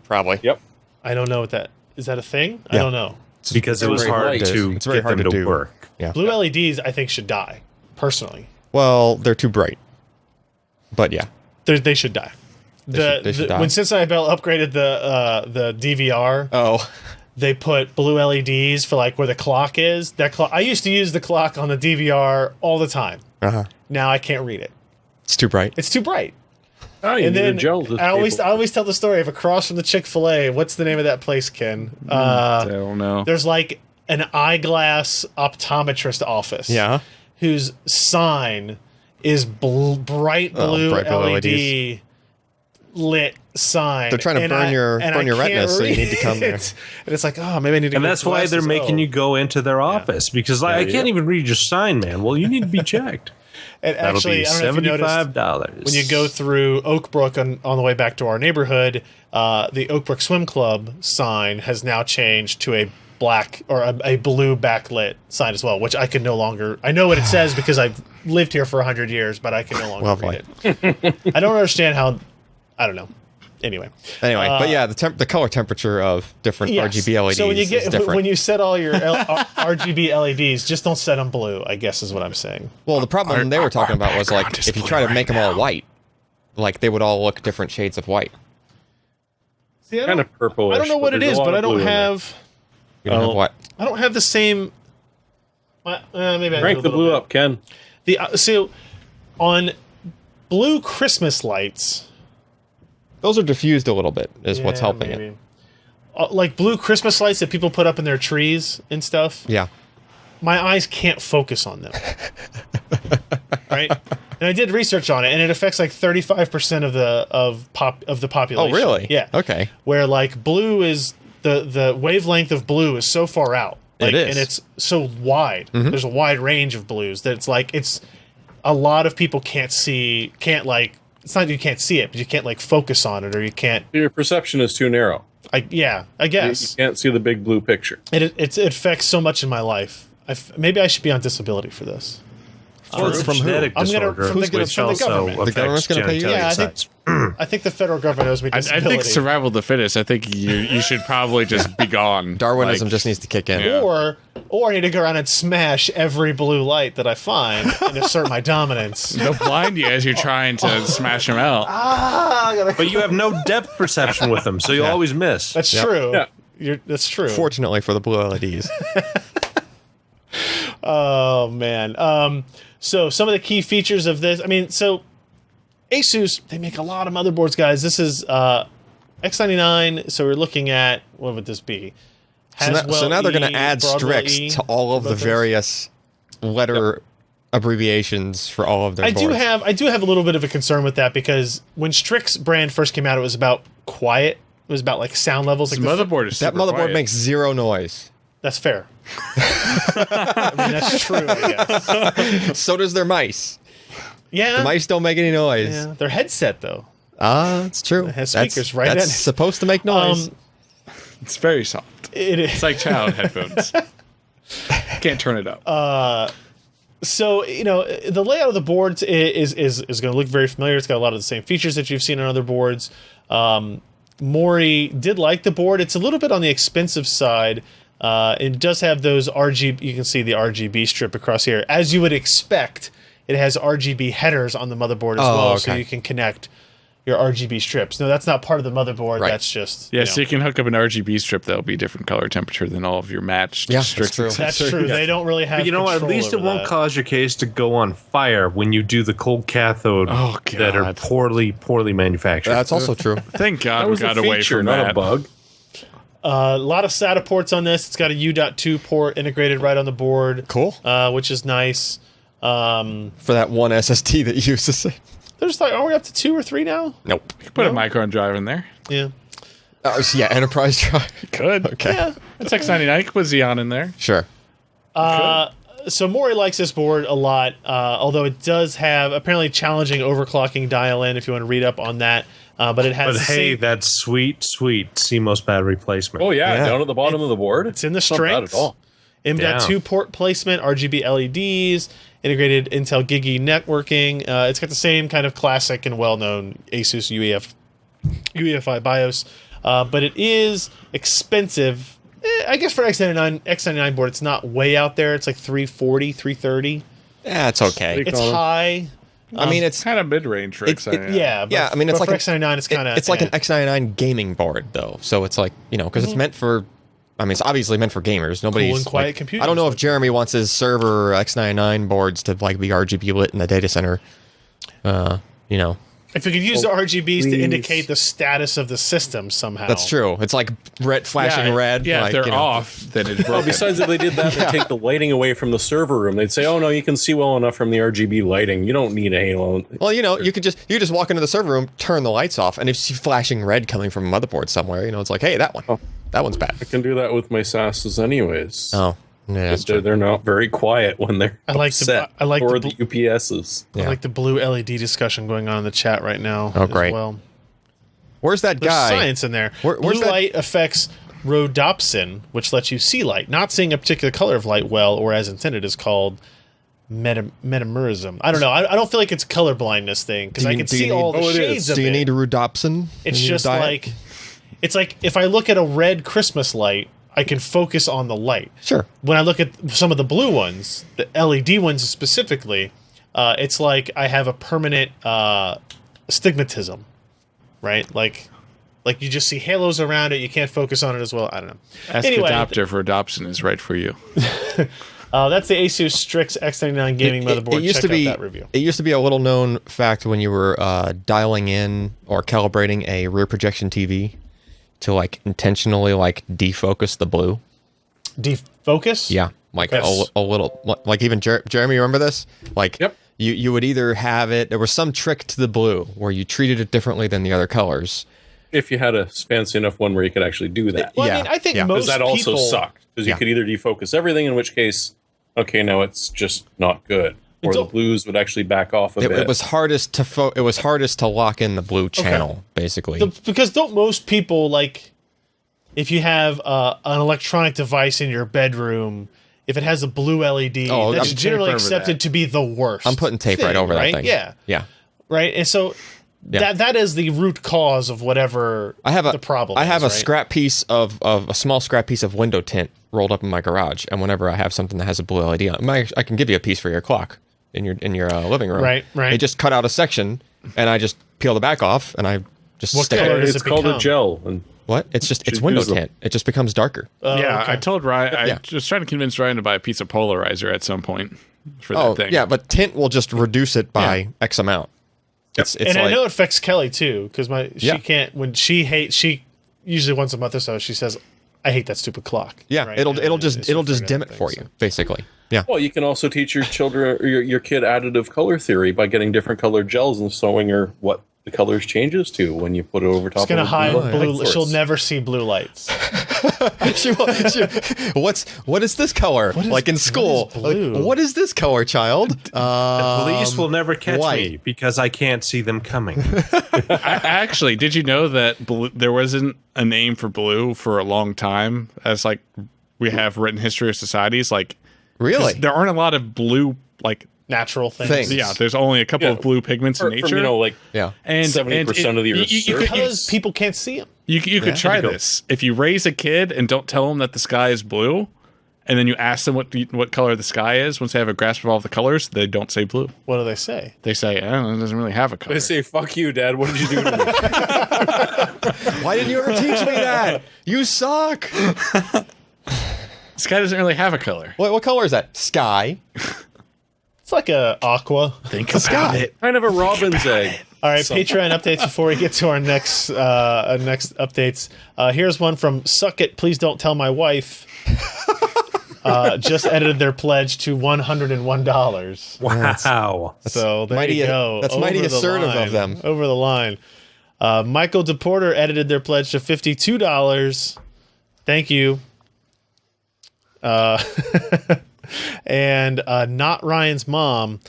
Probably. Yep. I don't know what that is. That a thing? Yeah. I don't know. Because it was hard to It's very get hard them to to do. work. Yeah. Blue LEDs, I think, should die. Personally, Well, they're too bright. But yeah. they should die. They should die. When Cincinnati Bell upgraded the DVR, Oh. they put blue LEDs for like where the clock is. I used to use the clock on the DVR all the time. Now I can't read it. It's too bright. It's too bright. Oh, you And need a then gel to I always staple. tell the story of across from the Chick-fil-A. What's the name of that place, Ken? I don't know. There's like an eyeglass optometrist office. Yeah. Whose sign is bright blue bright blue LED lit sign. They're trying to burn your retina, so you need to come there. And it's like, oh, maybe I need to. And get that's why they're glasses. making you go into their office because I can't even read your sign, man. Well, you need to be checked. And That'll actually, be I don't know if you noticed, $75 when you go through Oak Brook on the way back to our neighborhood, the Oak Brook Swim Club sign has now changed to a black or a blue backlit sign as well, which I can no longer. I know what it says because I've lived here for 100 years, but I can no longer read it. I don't understand how. I don't know. Anyway, but yeah, the color temperature of different RGB LEDs so is different. when you set all your RGB LEDs, just don't set them blue, I guess is what I'm saying. Well, the problem they were talking about was like if you try to make them all white, like they would all look different shades of white. See, kind of purple. I don't know what it is, but I don't have. You don't have what? I don't have the same. Maybe I Crank do a the little blue bit. up, Ken. So on blue Christmas lights, Those are diffused a little bit, is what's yeah, helping maybe. it. Like blue Christmas lights that people put up in their trees and stuff. Yeah. My eyes can't focus on them. Right? And I did research on it, and it affects like 35% of the population. Oh, really? Yeah. Okay. Where like blue is the wavelength of blue is so far out. Like, It is. and it's so wide. There's a wide range of blues that it's like it's a lot of people can't like. It's not that you can't see it, but you can't like focus on it, or you can't. Your perception is too narrow. I guess You can't see the big blue picture. It affects so much in my life. Maybe I should be on disability for this. Well, it's a genetic disorder. From the government. The government's going to pay you? Yeah, I think the federal government owes me I disability. think survival of the fittest. I think you should probably just be gone. Darwinism Like, just needs to kick in. Yeah. Or I need to go around and smash every blue light that I find and assert my dominance. they'll blind you as you're trying to smash them out. But you have no depth perception with them, so you'll always miss. That's true. Yeah. That's true. Fortunately for the blue LEDs. Oh man. So some of the key features of this. I mean, so ASUS, they make a lot of motherboards, guys. This is X99. So we're looking at, what would this be? So now they're going to add Strix to all of the various letter abbreviations for all of their boards. I do have a little bit of a concern with that, because when Strix brand first came out, it was about quiet. It was about like sound levels. Like Motherboard is that super motherboard quiet. makes zero noise. That's fair. I mean, that's true, I guess. So does their mice. Yeah. The mice don't make any noise. Yeah. Their headset, though. That's true. It has speakers right in That's it. supposed to make noise. It's very soft. It is. It's like child headphones. Can't turn it up. So, the layout of the boards is going to look very familiar. It's got a lot of the same features that you've seen on other boards. Maury did like the board. It's a little bit on the expensive side. It does have those RGB. You can see the RGB strip across here. As you would expect, it has RGB headers on the motherboard as well, so you can connect your RGB strips. No, that's not part of the motherboard. Right. That's just So you can hook up an RGB strip that'll be different color temperature than all of your matched that's Strix true. That's true. They don't really have. But you know what? At control least it over won't that. cause your case to go on fire when you do the cold cathode that are poorly manufactured. That's also true. Thank God That we was got a away feature, from not that. a bug. A lot of SATA ports on this. It's got a U.2 port integrated right on the board. Cool. Which is nice. For that one SSD that uses it. There's like, are we up to 2 or 3 now? Nope. Put a micron drive in there. Yeah. Enterprise drive. Could. Okay. Yeah. That's X99. You could put Xeon in there. Sure. So Maury likes this board a lot, although it does have apparently challenging overclocking dial-in if you want to read up on that. But it has. But hey, that's sweet CMOS battery placement. Oh yeah, down at the bottom of the board. It's in the Not bad strengths. at all. M.2 port placement, RGB LEDs, integrated Intel Gigi networking. It's got the same kind of classic and well-known ASUS UEFI BIOS, but it is expensive. I guess for X99 board, it's not way out there. It's like $340, $330. Yeah, it's okay. It's high. I mean, it's Kind of mid-range for X99. Yeah, but, I mean, it's but like for X99, it's kind of it's like an X99 gaming board though. So it's like, because it's meant for. I mean, it's obviously meant for gamers. Nobody's Cool and quiet like, computers. I don't know if Jeremy wants his server X99 boards to like be RGB lit in the data center. If we could use the RGBs to indicate the status of the system somehow. That's true. It's like red flashing red. Yeah, like, if they're off, then it's broken. Well, besides if they did that, they'd take the lighting away from the server room. They'd say, "Oh no, you can see well enough from the RGB lighting. You don't need a halo." Well, you could just walk into the server room, turn the lights off, and if you see flashing red coming from a motherboard somewhere, it's like, hey, that one, that one's bad. I can do that with my SASs anyways. Oh, yeah, that's true. They're not very quiet when they're upset I like for the the UPSs. I like the blue LED discussion going on in the chat right now. Oh, as great. Well, Where's that there's guy? science in there. Where's blue that- light affects rhodopsin, which lets you see light. Not seeing a particular color of light well or as intended is called metamerism. I don't know. I don't feel like it's color blindness thing because I can see all the shades of it. Do you need a rhodopsin? It's in your just diet? like it's like if I look at a red Christmas light, I can focus on the light. Sure. When I look at some of the blue ones, the LED ones specifically, it's like I have a permanent stigmatism, right? Like you just see halos around it. You can't focus on it as well. I don't know. Ask Anyway, adapter for adoption is right for you. that's the ASUS Strix X99 gaming motherboard. It used Check to be out that review. It used to be a little known fact when you were dialing in or calibrating a rear projection TV to like intentionally like defocus the blue. Defocus? Yeah, like Yes. a little, like even Jeremy, remember this? Like, Yep. you would either have it. There was some trick to the blue where you treated it differently than the other colors. If you had a fancy enough one where you could actually do that. Well, Yeah, I mean, I think yeah. most Because that also people sucked. Because you Yeah. could either defocus everything, in which case, okay, now it's just not good. or the blues would actually back off a bit. It was hardest to lock in the blue channel, basically. Because don't most people, like, if you have an electronic device in your bedroom, if it has a blue LED, that's generally accepted to be the worst. I'm putting tape right over that thing. Yeah. Right? And so that is the root cause of whatever the problem is. I have a scrap piece of a small scrap piece of window tint rolled up in my garage, and whenever I have something that has a blue LED on it, I can give you a piece for your clock in your living room. Right. I just cut out a section, and I just peel the back off, and I just What stick color it. does It's it called a become? gel. And What? It's window tint. It just becomes darker. Yeah, I told Ryan. I Yeah. was trying to convince Ryan to buy a piece of polarizer at some point for that thing. Yeah, but tint will just reduce it by X amount. It's And like, I know it affects Kelly too, because she can't, when she usually once a month or so, she says, I hate that stupid clock. yeah, Right? it'll just It's sort of dim it thing, for so. you, basically. Yeah. well, you can also teach your children or your kid additive color theory by getting different colored gels and showing her what the colors changes to when you put it over top. It's gonna of hide the blue. light She'll source. never see blue lights. What is this color? Like in school. what is blue? Like, what is this color, child? The police will never catch white. me because I can't see them coming. Actually, did you know that there wasn't a name for blue for a long time? As like we have written history of societies, like Really? there aren't a lot of blue like. Natural things. Yeah, there's only a couple of blue pigments in nature. From, like Yeah. and 70% of the Earth's surface. Because people can't see them. You could try this. If you raise a kid and don't tell them that the sky is blue, and then you ask them what color the sky is, once they have a grasp of all the colors, they don't say blue. What do they say? They say, oh, it doesn't really have a color. They say, "Fuck you, Dad. What did you do to me?" Why didn't you ever teach me that? You suck. Sky doesn't really have a color. What color is that? Sky. It's like a aqua. Think about it. Kind of a robin's egg. All right, Patreon updates before we get to our next updates. Here's one from Suck It, Please Don't Tell My Wife. Just edited their pledge to $101. Wow. So there mighty- you go. that's mighty Over the assertive line. of them. Over the line. Michael DePorter edited their pledge to $52. Thank you. And Not Ryan's Mom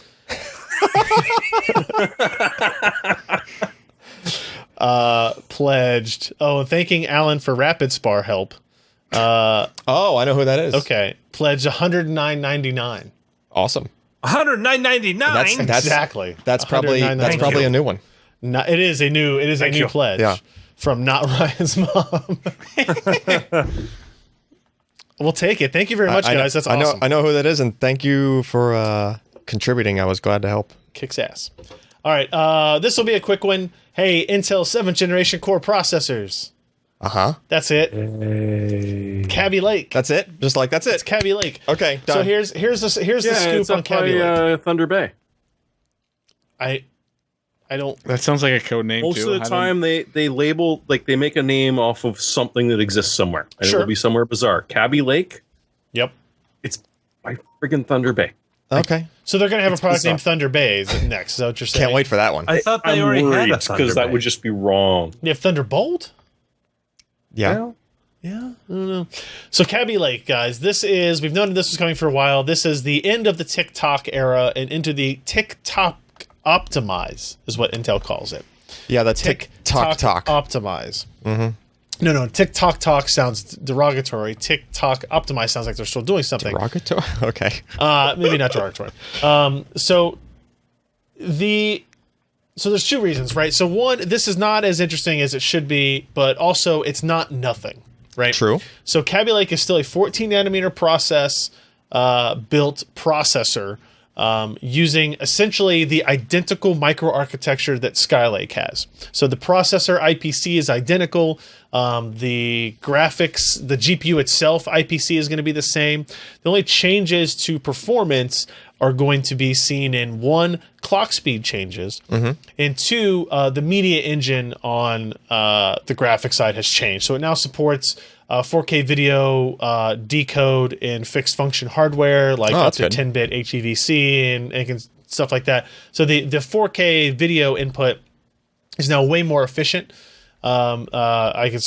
pledged. Oh, and thanking Alan for Rapid Spar help. Oh, I know who that is. Okay, pledged $109.99. Awesome. $109.99. That's Exactly. That's probably $109.99. a new one. It is a new you. pledge. Yeah. From Not Ryan's Mom. We'll take it. Thank you very much, guys. That's awesome. I know who that is, and thank you for contributing. I was glad to help. Kicks ass. All right, this will be a quick one. Hey, Intel 7th generation core processors. That's it. Kaby Lake. That's it. Just like that's It's it. Kaby Lake. Okay. So Done. here's the scoop it's on up Kaby by, Lake. Thunder Bay. I don't. That sounds like a code name. Most too. of the time, they label they make a name off of something that exists somewhere, and Sure. it will be somewhere bizarre. Kaby Lake. Yep. It's by friggin' Thunder Bay. Okay. So they're gonna have a product bizarre. named Thunder Bay next. Is that what you're saying? Can't wait for that one. I thought they I'm already had a worried because that Thunderbird. would just be wrong. You have Thunderbolt? Yeah. Yeah, I don't know. So Kaby Lake, guys, we've known this was coming for a while. This is the end of the TikTok era and into the TikTok optimize is what Intel calls it. Yeah. The TikTok talk. Optimize. Mm-hmm. No, TikTok talk sounds derogatory. TikTok optimize sounds like they're still doing something. Derogatory. Okay. Maybe not derogatory. So there's two reasons, right? So one, this is not as interesting as it should be, but also it's not nothing, right? True. So Kaby Lake is still a 14 nanometer built processor using essentially the identical microarchitecture that Skylake has. So the processor IPC is identical. The graphics, the GPU itself, IPC is going to be the same. The only changes to performance are going to be seen in one, clock speed changes, and two, the media engine on the graphic side has changed. So it now supports 4K video decode in fixed function hardware, like up that's to good. 10-bit HEVC and stuff like that. So the 4K video input is now way more efficient. I can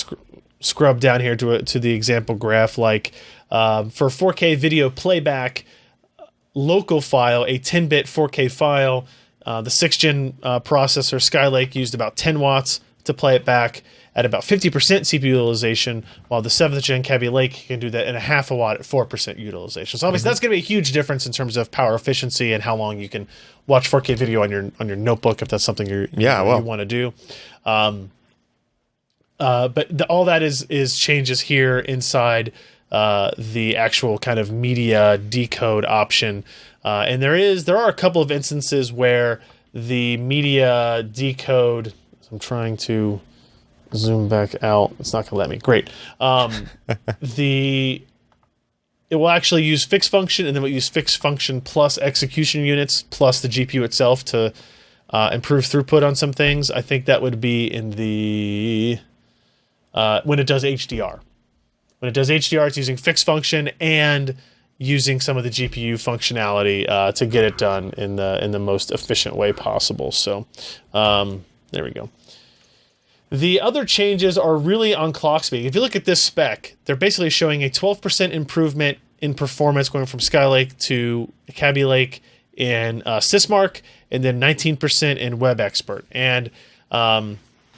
scrub down here to the example graph. Like for 4K video playback, local file, a 10-bit 4K file. The 6th gen processor Skylake used about 10 watts to play it back at about 50% CPU utilization, while the 7th gen Kaby Lake can do that in a half a watt at 4% utilization. So obviously that's going to be a huge difference in terms of power efficiency and how long you can watch 4K video on your notebook if that's something you want to do. But all that is changes here inside the actual kind of media decode option. And there are a couple of instances where the media decode, I'm trying to zoom back out. It's not going to let me. Great. It will actually use fixed function, and then we'll use fixed function plus execution units plus the GPU itself to improve throughput on some things. I think that would be in the when it does HDR. When it does HDR, it's using fixed function and using some of the GPU functionality to get it done in the most efficient way possible. So there we go. The other changes are really on clock speed. If you look at this spec, they're basically showing a 12% improvement in performance going from Skylake to Kaby Lake in Sysmark, and then 19% in Web Expert. And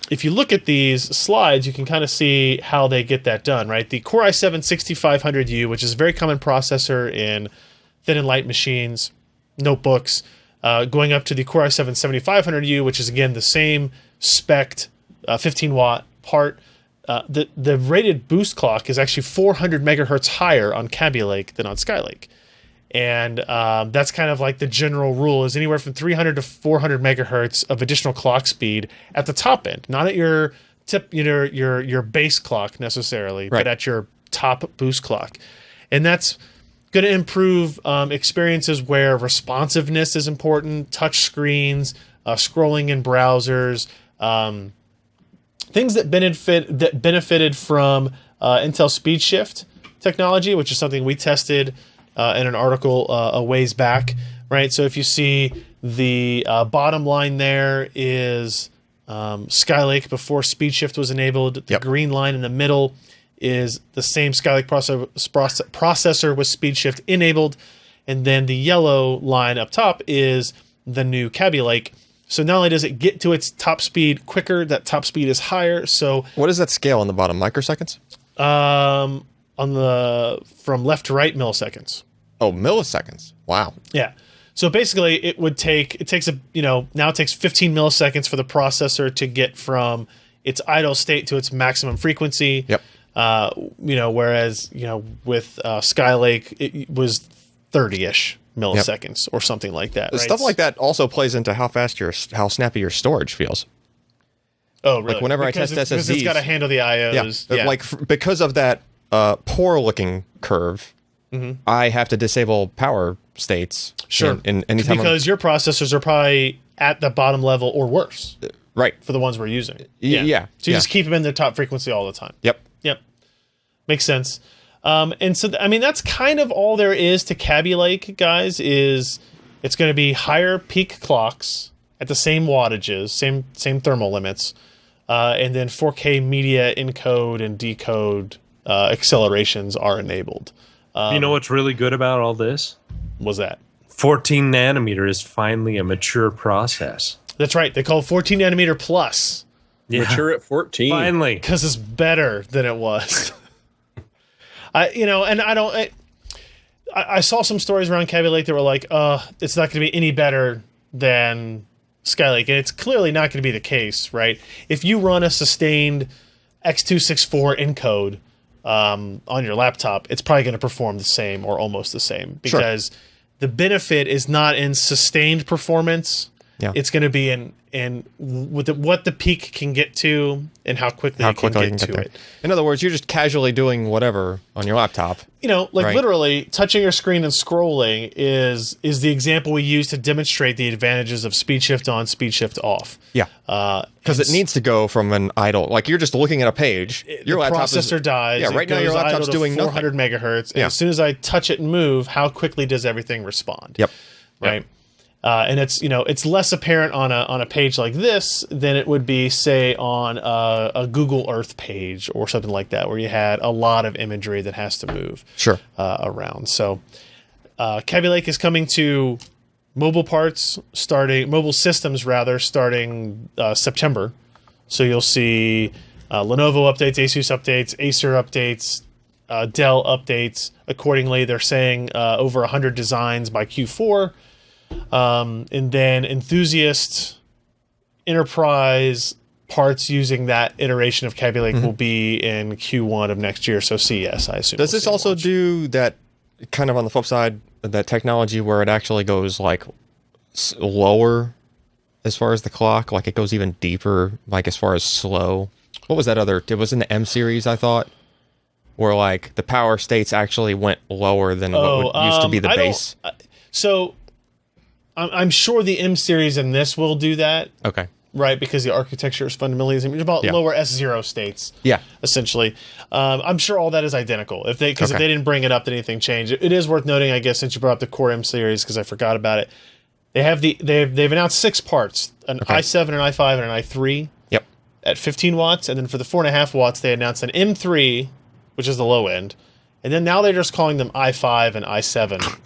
if you look at these slides, you can kind of see how they get that done, right? The Core i7-6500U, which is a very common processor in thin and light machines, notebooks, going up to the Core i7-7500U, which is, again, the same spec'd 15-watt part. The rated boost clock is actually 400 megahertz higher on Kaby Lake than on Skylake. And that's kind of like the general rule, is anywhere from 300 to 400 megahertz of additional clock speed at the top end, not at your your base clock necessarily, right, but at your top boost clock. And that's going to improve experiences where responsiveness is important, touch screens, scrolling in browsers, things that benefited from Intel Speed Shift technology, which is something we tested in an article a ways back, right? So if you see the bottom line there is Skylake before Speed Shift was enabled. The green line in the middle is the same Skylake processor with Speed Shift enabled. And then the yellow line up top is the new Kaby Lake. So not only does it get to its top speed quicker, that top speed is higher. So what is that scale on the bottom? Microseconds? On the from left to right, milliseconds. Oh, milliseconds. Wow. Yeah. So basically it takes 15 milliseconds for the processor to get from its idle state to its maximum frequency. Yep. Whereas, with Skylake, it was 30-ish milliseconds or something like that. Right? Stuff like that also plays into how snappy your storage feels. Oh, really? Like whenever I test SSDs, because it's got to handle the IOs. Yeah. Like because of that poor-looking curve, I have to disable power states. Sure. In anytime because your processors are probably at the bottom level or worse. Right. For the ones we're using. Yeah. So you just keep them in their top frequency all the time. Yep. Makes sense. And so, that's kind of all there is to Kaby Lake, guys, is it's going to be higher peak clocks at the same wattages, same thermal limits, and then 4K media encode and decode accelerations are enabled. You know what's really good about all this? Was that 14 nanometer is finally a mature process. That's right. They call it 14 nanometer plus. Yeah. Mature at 14. Finally. Because it's better than it was. I saw some stories around Kaby Lake that were like, it's not going to be any better than Skylake. And it's clearly not going to be the case, right? If you run a sustained X264 encode on your laptop, it's probably going to perform the same or almost the same, because the benefit is not in sustained performance. Yeah. It's going to be in what the peak can get to and how quickly you can get to it. In other words, you're just casually doing whatever on your laptop. Literally touching your screen and scrolling is the example we use to demonstrate the advantages of speed shift on, speed shift off. Yeah. Because it needs to go from an idle, like you're just looking at a page. Your laptop processor dies. Yeah, right now your laptop's doing 400 megahertz. And as soon as I touch it and move, how quickly does everything respond? Yep. Right. Yep. And it's less apparent on a page like this than it would be, say, on a Google Earth page or something like that, where you had a lot of imagery that has to move sure around. So Kaby Lake is coming to mobile systems starting September. So you'll see Lenovo updates, ASUS updates, Acer updates, Dell updates. Accordingly, they're saying over 100 designs by Q4. And then enthusiast enterprise parts using that iteration of Kaby Lake will be in Q1 of next year. So CES, I assume. Does this also do that kind of on the flip side, that technology where it actually goes like lower as far as the clock? Like it goes even deeper, like as far as slow? What was that other? It was in the M series, I thought, where like the power states actually went lower than what used to be the base. So I'm sure the M series in this will do that. Okay. Right, because the architecture is fundamentally about lower S0 states. Yeah. Essentially. I'm sure all that is identical. If they didn't bring it up, then anything changed. It is worth noting, I guess, since you brought up the Core M series, because I forgot about it. They've announced 6 parts: an i7, an i5, and an i3. Yep. At 15 watts, and then for the 4.5 watts, they announced an M3, which is the low end, and then now they're just calling them i5 and i7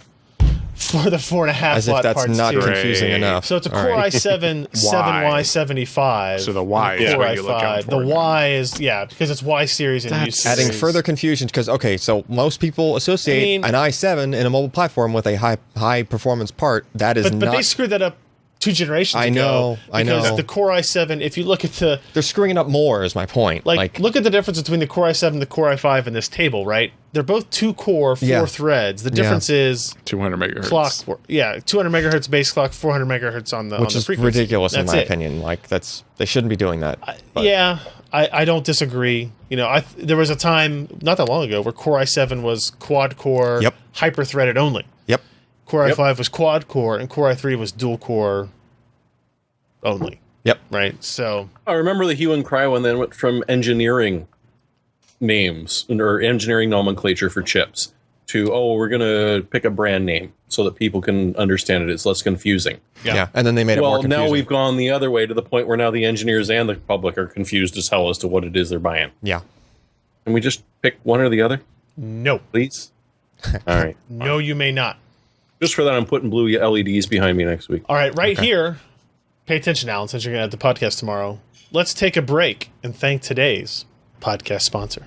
for the 4.5 As watt if that's parts not too. confusing enough. So it's a Core i7 7Y75. So the Y is what you look out for. The Y is, because it's Y series and U series. Adding further confusion, because, so most people associate an i7 in a mobile platform with a high performance part. That is not... But they screwed that up 2 generations ago. I know. Because the Core i7, if you look at the... They're screwing it up more, is my point. Like, look at the difference between the Core i7 and the Core i5 in this table, right? They're both 2-core, 4 threads. The difference is... 200 megahertz. Clock, 200 megahertz base clock, 400 megahertz on the Which is frequency. ridiculous in my opinion. Like, they shouldn't be doing that. I don't disagree. There was a time, not that long ago, where Core i7 was quad-core, hyper-threaded only. Yep. Core i5 was quad-core, and Core i3 was dual-core only. Yep. Right. So I remember the hue and cry when they went from engineering names or engineering nomenclature for chips to, we're going to pick a brand name so that people can understand it. It's less confusing. Yeah. And then they made it more confusing. Well, now we've gone the other way to the point where now the engineers and the public are confused as hell as to what it is they're buying. Yeah. Can we just pick one or the other? No. Please? All right. No, you may not. Just for that, I'm putting blue LEDs behind me next week. All right. Here. Pay attention, Alan, since you're going to have the podcast tomorrow. Let's take a break and thank today's podcast sponsor.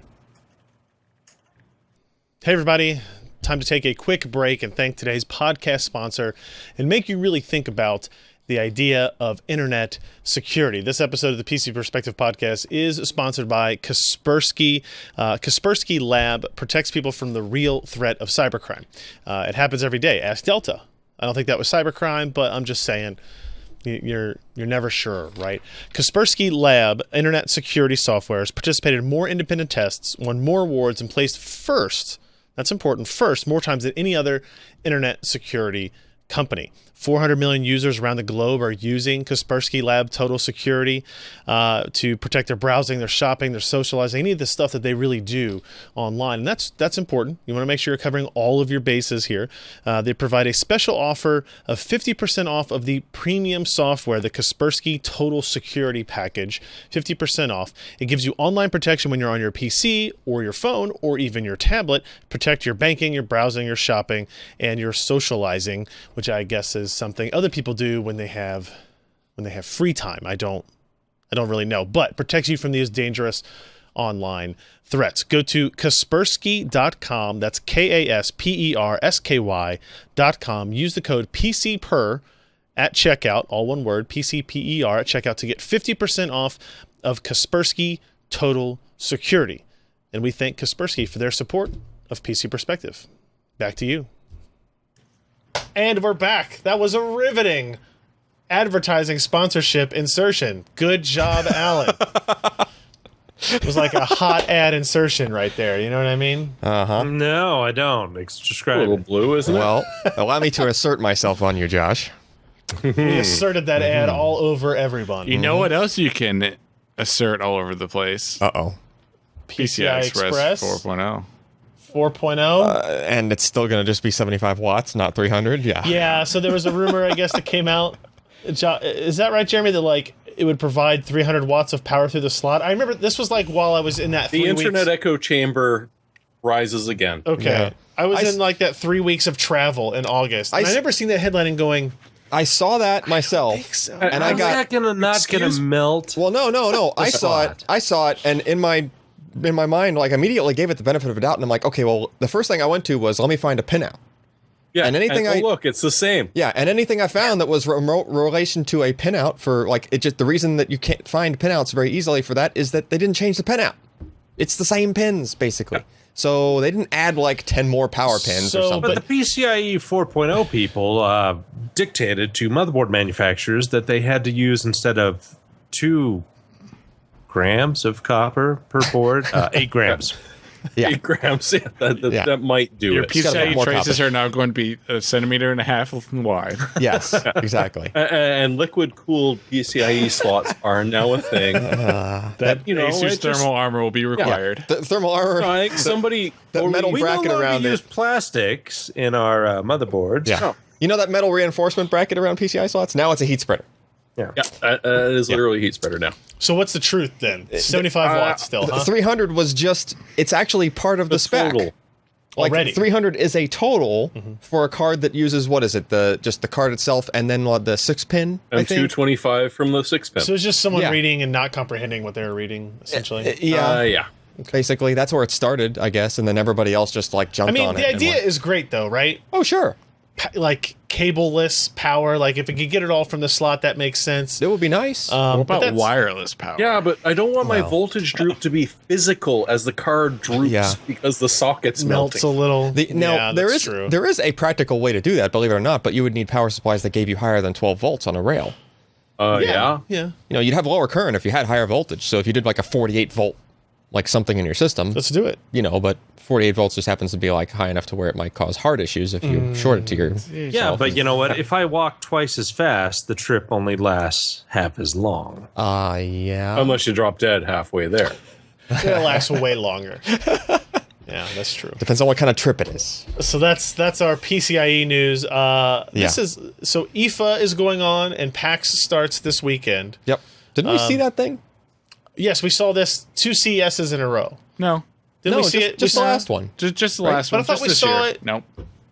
Hey, everybody. Time to take a quick break and thank today's podcast sponsor and make you really think about the idea of internet security. This episode of the PC Perspective podcast is sponsored by Kaspersky. Kaspersky Lab protects people from the real threat of cybercrime. It happens every day. Ask Delta. I don't think that was cybercrime, but I'm just saying... You're never sure, right? Kaspersky Lab internet security software has participated in more independent tests, won more awards, and placed first, that's important, first, more times than any other internet security company. 400 million users around the globe are using Kaspersky Lab Total Security to protect their browsing, their shopping, their socializing, any of the stuff that they really do online. And that's important. You want to make sure you're covering all of your bases here. They provide a special offer of 50% off of the premium software, the Kaspersky Total Security Package, 50% off. It gives you online protection when you're on your PC or your phone or even your tablet. Protect your banking, your browsing, your shopping, and your socializing, which I guess is something other people do when they have free time. I don't really know, but protects you from these dangerous online threats. Go to Kaspersky.com. That's KASPERSKY.com. Use the code PCPER at checkout, all one word, PCPER at checkout to get 50% off of Kaspersky Total Security. And we thank Kaspersky for their support of PC Perspective. Back to you. And we're back. That was a riveting advertising sponsorship insertion. Good job, Alan. It was like a hot ad insertion right there. You know what I mean? Uh-huh. No, I don't. Describe A little it. blue, isn't it? Well, allow me to assert myself on you, Josh. We asserted that ad all over everyone. You know what else you can assert all over the place? Uh-oh. PCI Express 4.0. 4.0? And it's still going to just be 75 watts, not 300? Yeah. Yeah, so there was a rumor, I guess, that came out. Is that right, Jeremy, that like it would provide 300 watts of power through the slot? I remember this was like while I was in that the Internet weeks. echo chamber rises again. Okay. Yeah. I was in like that 3 weeks of travel in August. And I never seen that headline and going, I saw that myself, so. and I got not gonna melt. well. No. I saw it, and in my mind, like immediately gave it the benefit of a doubt, and I'm like, okay, well, the first thing I went to was let me find a pinout. Yeah, and anything look, it's the same. Yeah, and anything I found that was remote relation to a pinout for like it just the reason that you can't find pinouts very easily for that is that they didn't change the pinout. It's the same pins basically. Yeah. So they didn't add like 10 more power pins or something. But the PCIe 4.0 people dictated to motherboard manufacturers that they had to use instead of 2 grams of copper per board, 8 grams. Yeah. 8 grams. Yeah, that might do Your it. PCIe traces are now going to be 1.5 centimeters wide. Yes, exactly. And liquid-cooled PCIe slots are now a thing. That ASUS thermal armor will be required. The thermal armor. I think somebody the metal bracket around use plastics in our motherboards. Yeah. You know that metal reinforcement bracket around PCI slots? Now it's a heat spreader. Yeah, it is literally heat spreader now. So what's the truth then? 75 watts still, huh? 300 was just, it's actually part of the spec. Total. Like Already. 300 is a total for a card that uses, what is it, just the card itself and then the 6-pin, I And think? 225 from the 6-pin. So it's just someone reading and not comprehending what they were reading, essentially. Yeah. Basically, that's where it started, I guess, and then everybody else just like jumped on it. The idea is great though, right? Oh, sure. Like cableless power, like if it could get it all from the slot, that makes sense. It would be nice. What about wireless power? Yeah, but I don't want my voltage droop to be physical as the card droops because the socket's Melts melting. a little. Now, there is a practical way to do that, believe it or not, but you would need power supplies that gave you higher than 12 volts on a rail. Yeah. Yeah. You'd have lower current if you had higher voltage. So if you did like a 48 volt, like something in your system, Let's do it. but 48 volts just happens to be like high enough to where it might cause heart issues if you short it to your. Yeah, but you know what? If I walk twice as fast, the trip only lasts half as long. Yeah. Unless you drop dead halfway there. It'll last way longer. Yeah, that's true. Depends on what kind of trip it is. So that's our PCIe news. This is so IFA is going on and PAX starts this weekend. Yep. Didn't we see that thing? Yes, we saw this 2 CESs in a row. No. Didn't we see it? Just the last one. Just the last But one. I thought just we this saw year. it- Nope.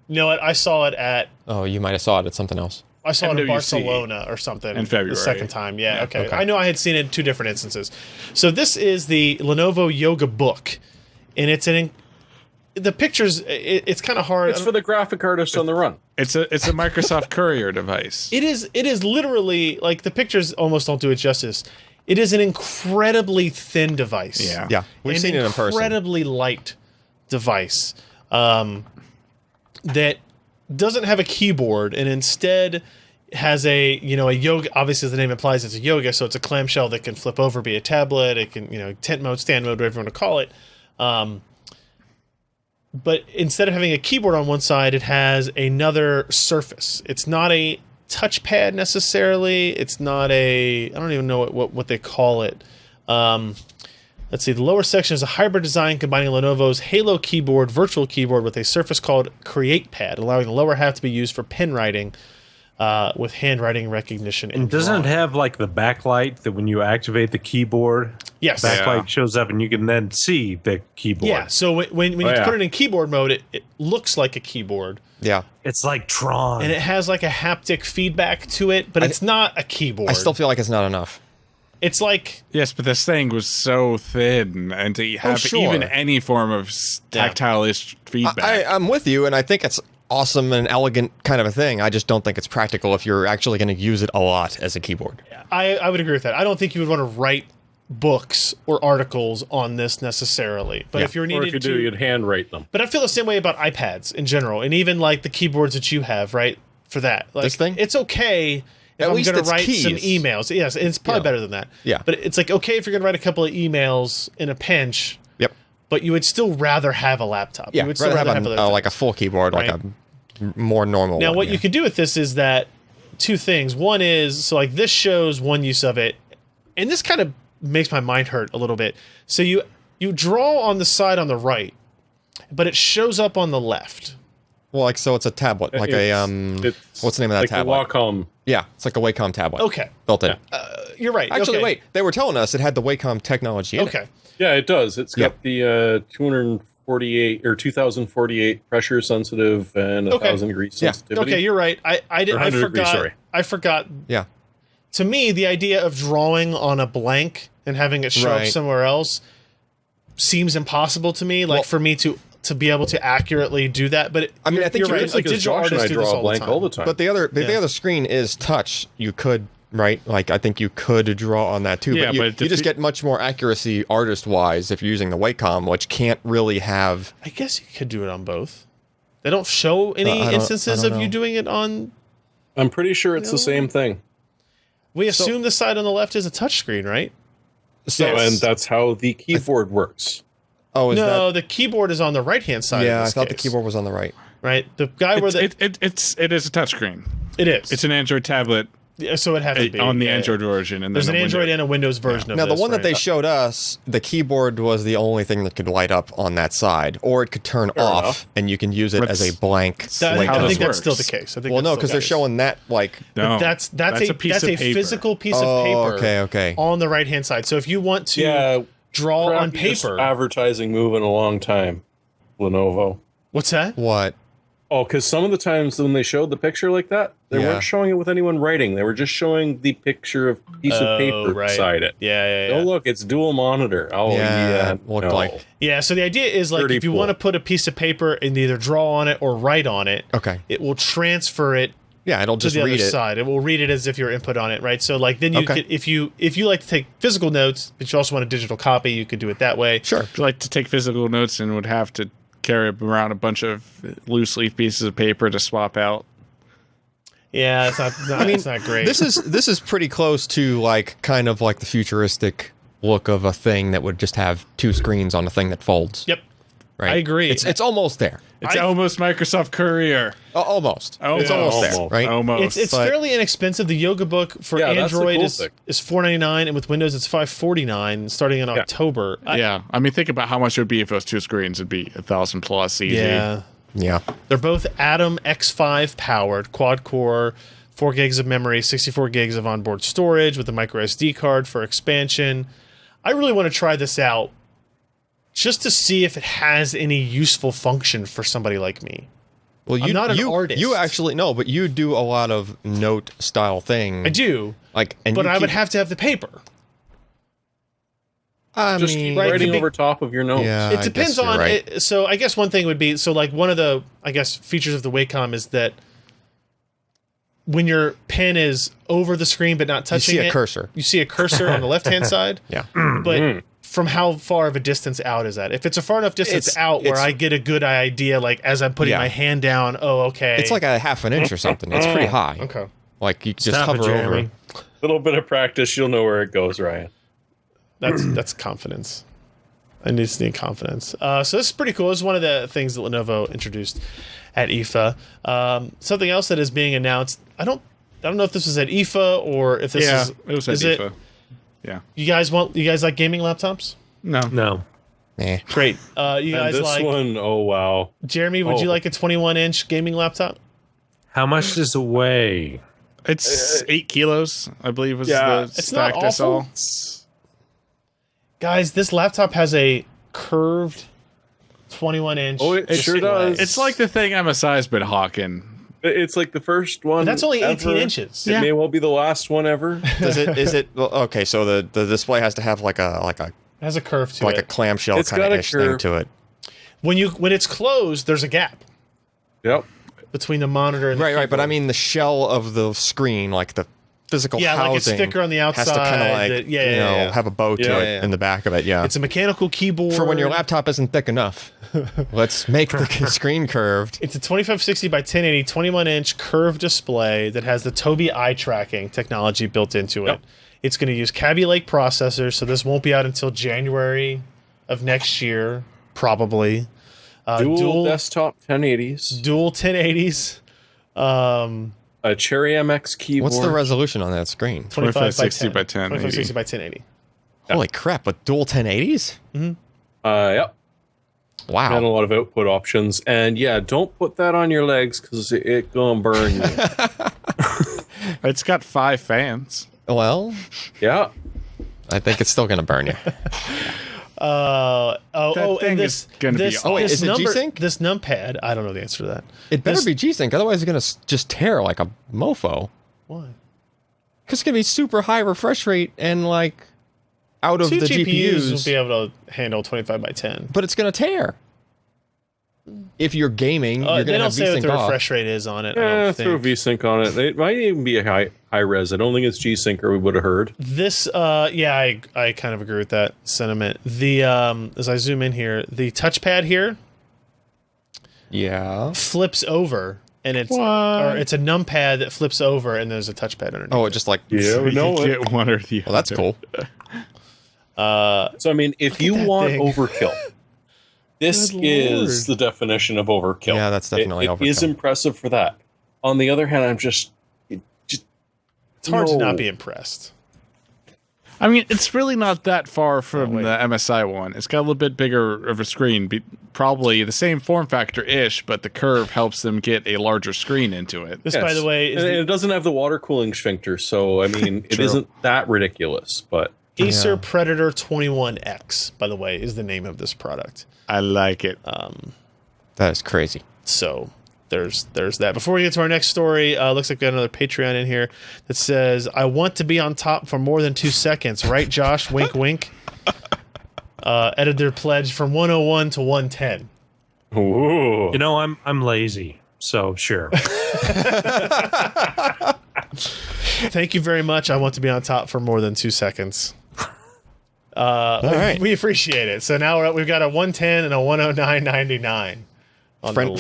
No, I saw it at. Oh, you might have saw it at something else. I saw it in MWC Barcelona or something in February. The second time. Yeah, okay. okay. I know I had seen it in 2 different instances. So this is the Lenovo Yoga Book, and it's the pictures. It's kind of hard. It's for the graphic artist on the run. It's a Microsoft Courier device. It is literally like the pictures almost don't do it justice. It is an incredibly thin device. Yeah. Yeah, we've seen it in person. Incredibly light device that doesn't have a keyboard and instead has a yoga. Obviously, as the name implies, it's a yoga, so it's a clamshell that can flip over, be a tablet. It can tent mode, stand mode, whatever you want to call it. But instead of having a keyboard on one side, it has another surface. It's not a touchpad necessarily. It's not I don't even know what they call it. Let's see. The lower section is a hybrid design combining Lenovo's Halo keyboard, virtual keyboard, with a surface called Create Pad, allowing the lower half to be used for pen writing with handwriting recognition. And doesn't it have like the backlight that when you activate the keyboard, Yes. backlight shows up and you can then see the keyboard? Yeah. So when you put it in keyboard mode, it looks like a keyboard. Yeah. It's like Tron. And it has like a haptic feedback to it, but it's not a keyboard. I still feel like it's not enough. It's like... Yes, but this thing was so thin, and to have sure. even any form of tactile-ish feedback. I'm with you, and I think it's awesome and elegant kind of a thing. I just don't think it's practical if you're actually going to use it a lot as a keyboard. I would agree with that. I don't think you would want to write books or articles on this necessarily. But if you're needed Or if you do, you'd handwrite them. But I feel the same way about iPads in general, and even like the keyboards that you have, right? For that. Like, This thing? It's okay if At I'm least going to it's write keys. some emails. Yes, it's probably better than that. Yeah. But it's like okay if you're going to write a couple of emails in a pinch, Yep. but you would still rather have a laptop. Yeah, You would still rather have other like a full keyboard, Right. like a more normal Now, one, what yeah. you could do with this is that 2 things. One is, so like this shows one use of it, and this kind of makes my mind hurt a little bit. So you draw on the side on the right, but it shows up on the left. Well, like, so it's a tablet, like It's what's the name of that like tablet? the Wacom. Yeah, it's like a Wacom tablet. Okay. Built in. You're right. Actually, okay. wait, they were telling us it had the Wacom technology in it. Okay. Yeah, it does. It's got the 48 or 2048 pressure sensitive and 1,000 degree sensitivity. Okay, you're right. I forgot. sorry. I forgot. Yeah. To me, the idea of drawing on a blank and having it show up somewhere else seems impossible to me. Like for me to be able to accurately do that. But I mean, I think you're right. Like digital Josh and I artists do this draw a blank all the time. But the other screen is touch. You could, right? Like, I think you could draw on that too. Yeah, but you just get much more accuracy artist-wise if you're using the Wacom, which can't really have... I guess you could do it on both. They don't show any instances of you doing it on... I'm pretty sure it's the same thing. We assume the side on the left is a touchscreen, right? So, and that's how the keyboard works. Oh, is no, the keyboard is on the right-hand side. Yeah, in I this thought case. the keyboard was on the right. Right, the guy where it is a touchscreen. It is. It's an Android tablet. Yeah, so it has to be on the Android version. And there's then an Android and a Windows version of now, this. the one that they showed us, the keyboard was the only thing that could light up on that side, or it could turn off, and you can use it as a blank slate. I think this that's still works. the case. Well, no, because they're showing that like. No, that's a paper. physical piece of paper. Okay. On the right hand side. So if you want to draw on paper, advertising moving a long time. Lenovo. What's that? What? Oh, because some of the times when they showed the picture like that, they weren't showing it with anyone writing. They were just showing the picture of piece of paper beside it. Yeah. Oh, look, it's dual monitor. Oh, yeah. Looked like. Yeah, so the idea is like if you want to put a piece of paper and either draw on it or write on it, it will transfer it. Yeah, it'll just to the read other it. side. It will read it as if your input on it, right? So like then you could, if you like to take physical notes, but you also want a digital copy, you could do it that way. Sure. If you like to take physical notes and would have to carry around a bunch of loose leaf pieces of paper to swap out. Yeah, it's not I mean, it's not great. This is pretty close to like kind of like the futuristic look of a thing that would just have two screens on a thing that folds. Yep. Right. I agree. It's almost there. It's almost Microsoft Courier. Almost. It's almost there, right? Almost. It's fairly inexpensive. The Yoga Book for Android is $4.99, and with Windows it's $5.49, starting in October. I mean, think about how much it would be if it was two screens. It'd be 1,000 plus easy. Yeah. They're both Atom X5 powered, quad core, 4 gigs of memory, 64 gigs of onboard storage with a micro SD card for expansion. I really want to try this out just to see if it has any useful function for somebody like me. Well, I'm not an artist. You actually but you do a lot of note style thing. I do, but I would have to have the paper. Just keep writing over top of your notes. Yeah, it depends on it. So I guess one thing would be like one of the features of the Wacom is that when your pen is over the screen but not touching it, you see a cursor on the left hand side. Yeah, but from how far of a distance out is that? If it's a far enough distance out where I get a good idea, like as I'm putting my hand down, it's like a half an inch or something. It's pretty high. Okay, like you just hover over. A little bit of practice, you'll know where it goes, Ryan. That's confidence. I just need confidence. So this is pretty cool. This is one of the things that Lenovo introduced at IFA. Something else that is being announced. I don't know if this was at IFA or if this is. It was at IFA. Yeah. You guys like gaming laptops? No. Great. You guys this like one? Oh wow. Jeremy, would you like a 21-inch gaming laptop? How much does it weigh? It's 8 kilos, I believe was the stack I saw. Guys, this laptop has a curved 21-inch. Oh, it sure does. It's like the thing Messiah's been hawking. It's like the first one. But that's only 18 ever. inches. It may well be the last one ever. Is it? Well, okay, so the display has to have like a. It has a curve to it. Like a clamshell kind of ish thing to it. When it's closed, there's a gap. Yep. Between the monitor and the right. But I mean the shell of the screen, like the physical housing, like it's thicker on the outside. Has to kind of like have a bow to it in the back of it. Yeah, it's a mechanical keyboard for when your laptop isn't thick enough. Let's make the screen curved. It's a 2560 by 1080 21-inch curved display that has the Tobii eye tracking technology built into it. It's going to use Kaby Lake processors, so this won't be out until January of next year, probably. Dual desktop 1080s. Dual 1080s. A Cherry MX keyboard. What's the resolution on that screen? 2560 by 1080. 2560 by 1080. Holy crap, with dual 1080s? Mm-hmm. Yep. Wow. And a lot of output options. And yeah, don't put that on your legs because it gonna burn you. It's got 5 fans. Well, yeah. I think it's still going to burn you. And this gonna be. Oh, wait, is it G-Sync? This numpad. I don't know the answer to that. It better be G-Sync, otherwise it's gonna just tear like a mofo. Why? Because it's gonna be super high refresh rate and like out of Two the GPUs GPUs will be able to handle 25 by 10. but it's gonna tear. If you're gaming, you're They gonna don't have say what V-Sync the off. refresh rate is on it. I Yeah, don't throw think. VSync on it. It might even be a high res. I don't think it's G-Sync or we would have heard. This, I kind of agree with that sentiment. The as I zoom in here, the touchpad here Yeah. flips over, and it's What? it's a numpad that flips over, and there's a touchpad underneath. Oh, it just like Yeah, we You know can it. get one or the Well, that's other. cool. So I mean, if you that want thing. overkill, this Good is Lord. the definition of overkill. Yeah, that's definitely It is overkill. impressive for that. On the other hand, I'm just It's hard to not be impressed. I mean, it's really not that far from wait. the MSI one. It's got a little bit bigger of a screen, probably the same form factor-ish, but the curve helps them get a larger screen into it. This, by Yes. the way, is And the it doesn't have the water cooling sphincter, so I mean, it True. isn't that ridiculous. But Acer Yeah. Predator 21X, by the way, is the name of this product. I like it. That is crazy. So there's that. Before we get to our next story, looks like we got another Patreon in here that says, "I want to be on top for more than 2 seconds." Right, Josh? Wink, wink. Edited their pledge from 101 to 110. ooh, You know, I'm lazy, so sure. Thank you very much. I want to be on top for more than 2 seconds. right. We appreciate it. So now we've got a 110 and a 109.99.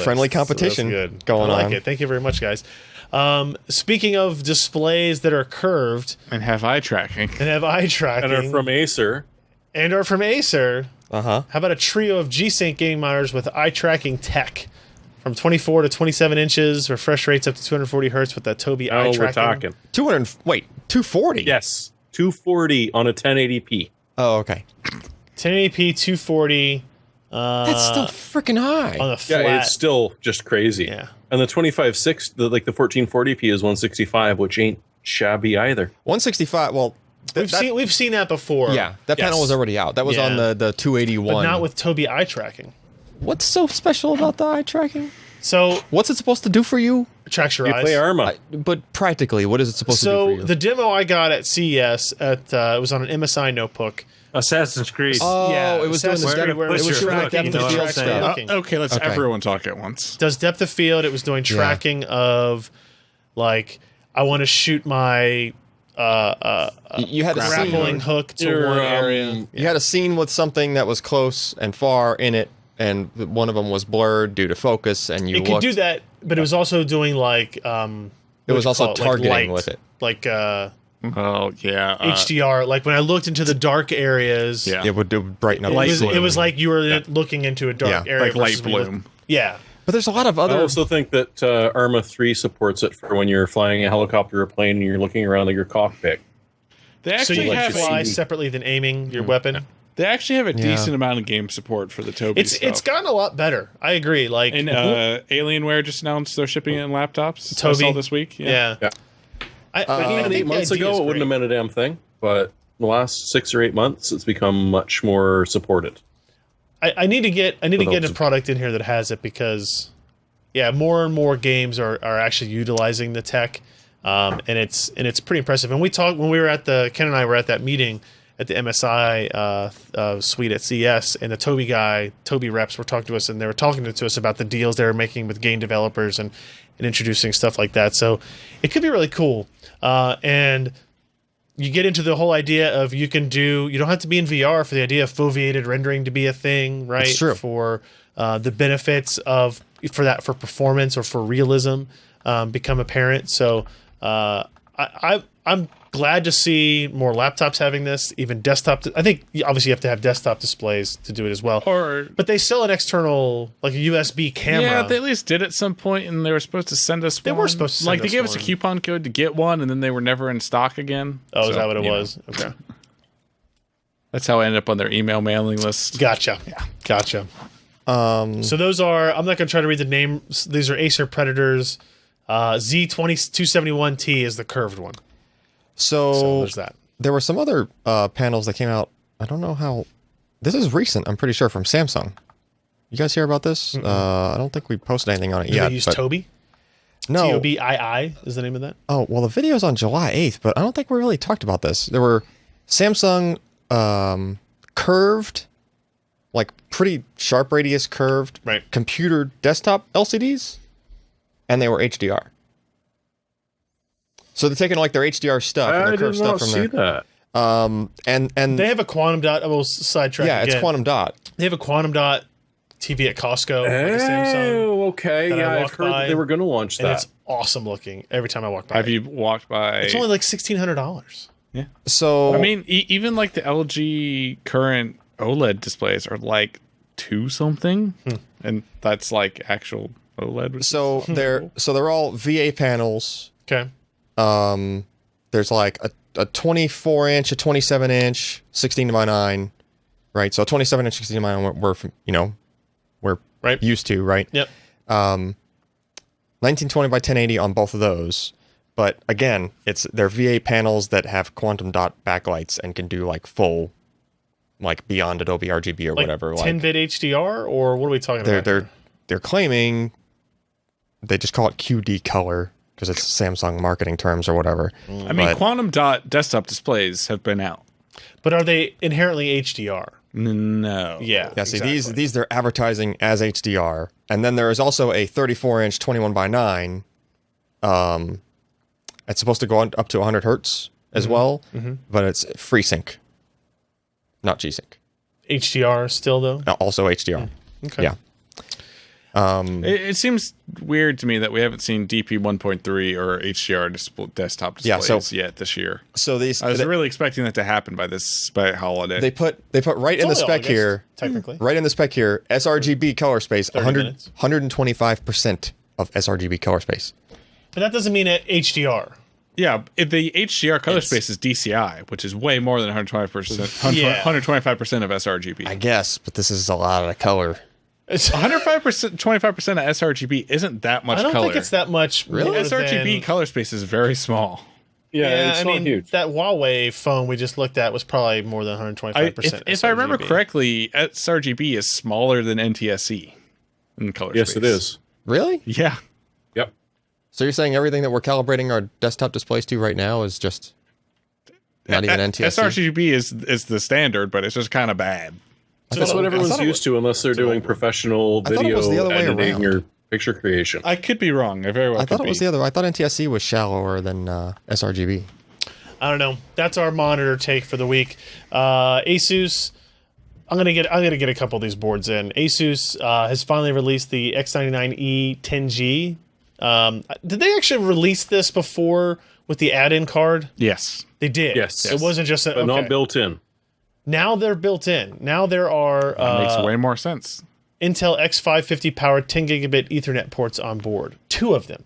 Friendly competition going I like on. it. Thank you very much, guys. Speaking of displays that are curved And have eye tracking. and have eye tracking and are from Acer. and are from Acer, Uh-huh. how about a trio of G-Sync gaming monitors with eye tracking tech? From 24 to 27 inches, refresh rates up to 240 hertz with that Tobii eye Oh, tracking. we're talking. 240? Yes, 240 on a 1080p. Oh, okay. 1080p 240 That's still freaking high. on a Yeah, flat. it's still just crazy. Yeah. And the 25/6, the 1440p is 165, which ain't shabby either. 165, well, We've seen that before. yeah, that panel Yes. was already out. That was on Yeah. the 281. But not with Tobii eye tracking. What's so special about the eye tracking? So What's it supposed to do for you? tracks your You eyes. play Arma. But practically, what is it supposed to do So for you? the demo I got at CES it was on an MSI notebook. Assassin's Creed. Oh, yeah, it was doing Assassin's the Creed depth, where it it was was doing tracking, depth you know of what field I'm saying? stuff. Tracking. Okay, let's Okay. everyone talk at once. Does depth of field. It was doing tracking of, like, I want to shoot my You had a grappling scene. hook to Your, one area. You had a scene with something that was close and far in it, and one of them was blurred due to focus, and you It could looked. do that, but it was also doing like It was also targeting light, with it. like Oh, yeah. HDR. Like when I looked into the dark areas, Yeah. It would brighten up. Light it was bloom. like you were looking into a dark Yeah, area, like light versus when you look- bloom. Yeah, But there's a lot of I other. also think that Arma 3 supports it for when you're flying a helicopter or a plane and you're looking around at your cockpit. They so actually you like can have to fly see- separately than aiming your weapon. they actually have a Yeah. decent amount of game support for the Tobii It's stuff. gotten a lot better. I agree. Like And Alienware just announced they're shipping it in laptops. I Tobii. saw this week. yeah. Yeah. I And think 8 the months idea ago, is it wouldn't have great. meant a damn thing, but the last 6 or 8 months, it's become much more supported. I need to get a those- product in here that has it because, yeah, more and more games are actually utilizing the tech, and it's pretty impressive. And we talked when we were Ken and I were at that meeting at the MSI suite at CES, and the Tobii reps were talking to us, and they were talking to us about the deals they were making with game developers and introducing stuff like that. So it could be really cool. And you get into the whole idea of you don't have to be in VR for the idea of foveated rendering to be a thing, right? It's true. For the benefits for performance or for realism become apparent. So I'm glad to see more laptops having this, even desktop. I think obviously you have to have desktop displays to do it as well. But they sell an external, like a USB camera. Yeah, they at least did at some point, and they were supposed to send us. They were supposed to send like they us gave us a one. coupon code to get one, and then they were never in stock again. Oh, is So, that what it you know, was? Okay. That's how I ended up on their email mailing list. Gotcha. Yeah. Gotcha. So those are, I'm not going to try to read the names. These are Acer Predators. Z271T is the curved one. So So there's that. there were some other panels that came out. I don't know how This is recent, I'm pretty sure, from Samsung. You guys hear about this? I don't think we posted anything on it yet. They use Toby? No. Tobii is the name of that? Oh, well, the video's on July 8th, but I don't think we really talked about this. There were Samsung curved, like pretty sharp radius curved computer desktop LCDs, and they were HDR. So they're taking like their HDR stuff and their curved stuff from there. I did not see that. And they have a quantum dot. I will sidetrack. Yeah, it's quantum dot. They have a quantum dot TV at Costco. Like a Samsung. Oh, okay. Yeah, I've heard that they were going to launch that. And it's awesome looking. Every time I walk by. Have you walked by? It's only like $1,600. Yeah. So I mean, even like the LG current OLED displays are like $2 something, and that's like actual OLED. So they're all VA panels. Okay. There's like a 24 inch, a 27 inch, 16:9, right? So a 27 inch, 16:9 we're used to, right? Yep. 1920 by 1080 on both of those. But again, they're VA panels that have quantum dot backlights and can do like full, like beyond Adobe RGB or like whatever. 10-bit HDR, or what are we talking about? They're claiming they just call it QD color because it's Samsung marketing terms or whatever. I mean, quantum dot desktop displays have been out. But are they inherently HDR? No. Yeah. Yeah. See, these they're advertising as HDR, and then there is also a 34 inch 21:9. It's supposed to go up to 100 hertz as well, but it's FreeSync, not G-Sync. HDR still though. Also HDR. Okay. Yeah. It seems weird to me that we haven't seen DP 1.3 or HDR desktop displays yet this year. So I was really expecting that to happen by holiday. They put right in the spec here, technically. Right in the spec here, sRGB color space, 125% of sRGB color space. But that doesn't mean HDR. Yeah, if the HDR color space is DCI, which is way more than 125% of sRGB. I guess, but this is a lot of the color. 125% of sRGB isn't that much color. I don't think it's that much. Really? sRGB color space is very small. Yeah, it's not huge. That HUAWEI phone we just looked at was probably more than 125%. If I remember correctly, sRGB is smaller than NTSC in color space. Yes, it is. Really? Yeah. Yep. So you're saying everything that we're calibrating our desktop displays to right now is just not even NTSC? sRGB is the standard, but it's just kind of bad. That's what everyone's used to, unless they're doing professional video editing or picture creation. I could be wrong. I very well. I thought it was the other way. I thought NTSC was shallower than sRGB. I don't know. That's our monitor take for the week. ASUS. I'm gonna get a couple of these boards in. ASUS has finally released the X99E 10G. Did they actually release this before with the add-in card? Yes, they did. Yes, it wasn't just but not built in. Now they're built in. Now there are that makes way more sense. Intel X550 powered 10 gigabit Ethernet ports on board. 2 of them.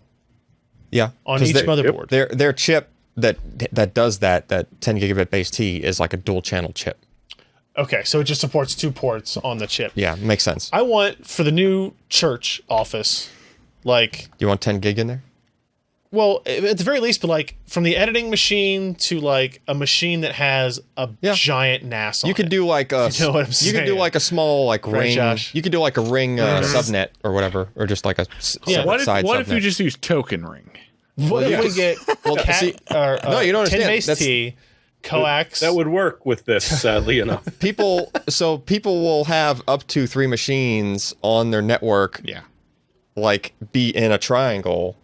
Yeah, on each motherboard. Their chip that does that 10 gigabit base T is like a dual channel chip. Okay, so it just supports 2 ports on the chip. Yeah, makes sense. I want for the new church office, like you want 10 gig in there? Well, at the very least, but like from the editing machine to like a machine that has a giant NAS on you could do like a you know what I'm saying? You could do like a small like ring. Josh? You could do like a ring subnet or whatever, or just like a What side if you just use token ring? What if we get no, you don't understand. 10 base T coax? That would work with this, sadly enough. People will have up to 3 machines on their network. Yeah, like be in a triangle.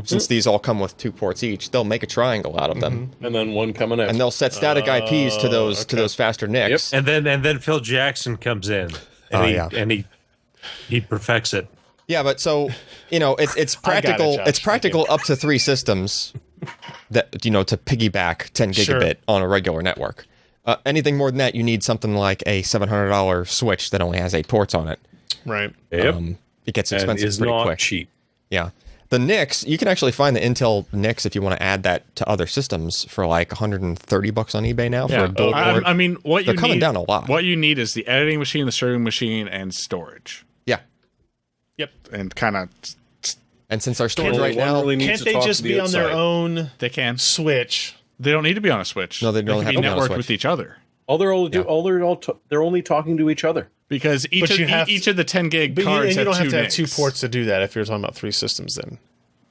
Since these all come with 2 ports each, they'll make a triangle out of them, and then one coming in, and they'll set static IPs to those faster NICs. Yep. And then Phil Jackson comes in, and he perfects it. Yeah, but so it's practical. It's practical up to 3 systems that to piggyback 10 gigabit on a regular network. Anything more than that, you need something like a $700 switch that only has 8 ports on it. Right. Yep. It gets expensive and pretty not quick. Cheap. Yeah. The NICs, you can actually find the Intel NICs if you want to add that to other systems for like $130 on eBay now for a dual board. I mean, they're coming down a lot. What you need is the editing machine, the streaming machine, and storage. Yeah. Yep. And kind of. And since our storage right now, can't they just be on their own? They can switch. They don't need to be on a switch. No, they don't have to be on a networked switch with each other. they're only talking to each other. Because each of the 10 gig cards and you don't have to have NICs. 2 ports to do that if you're talking about 3 systems. Then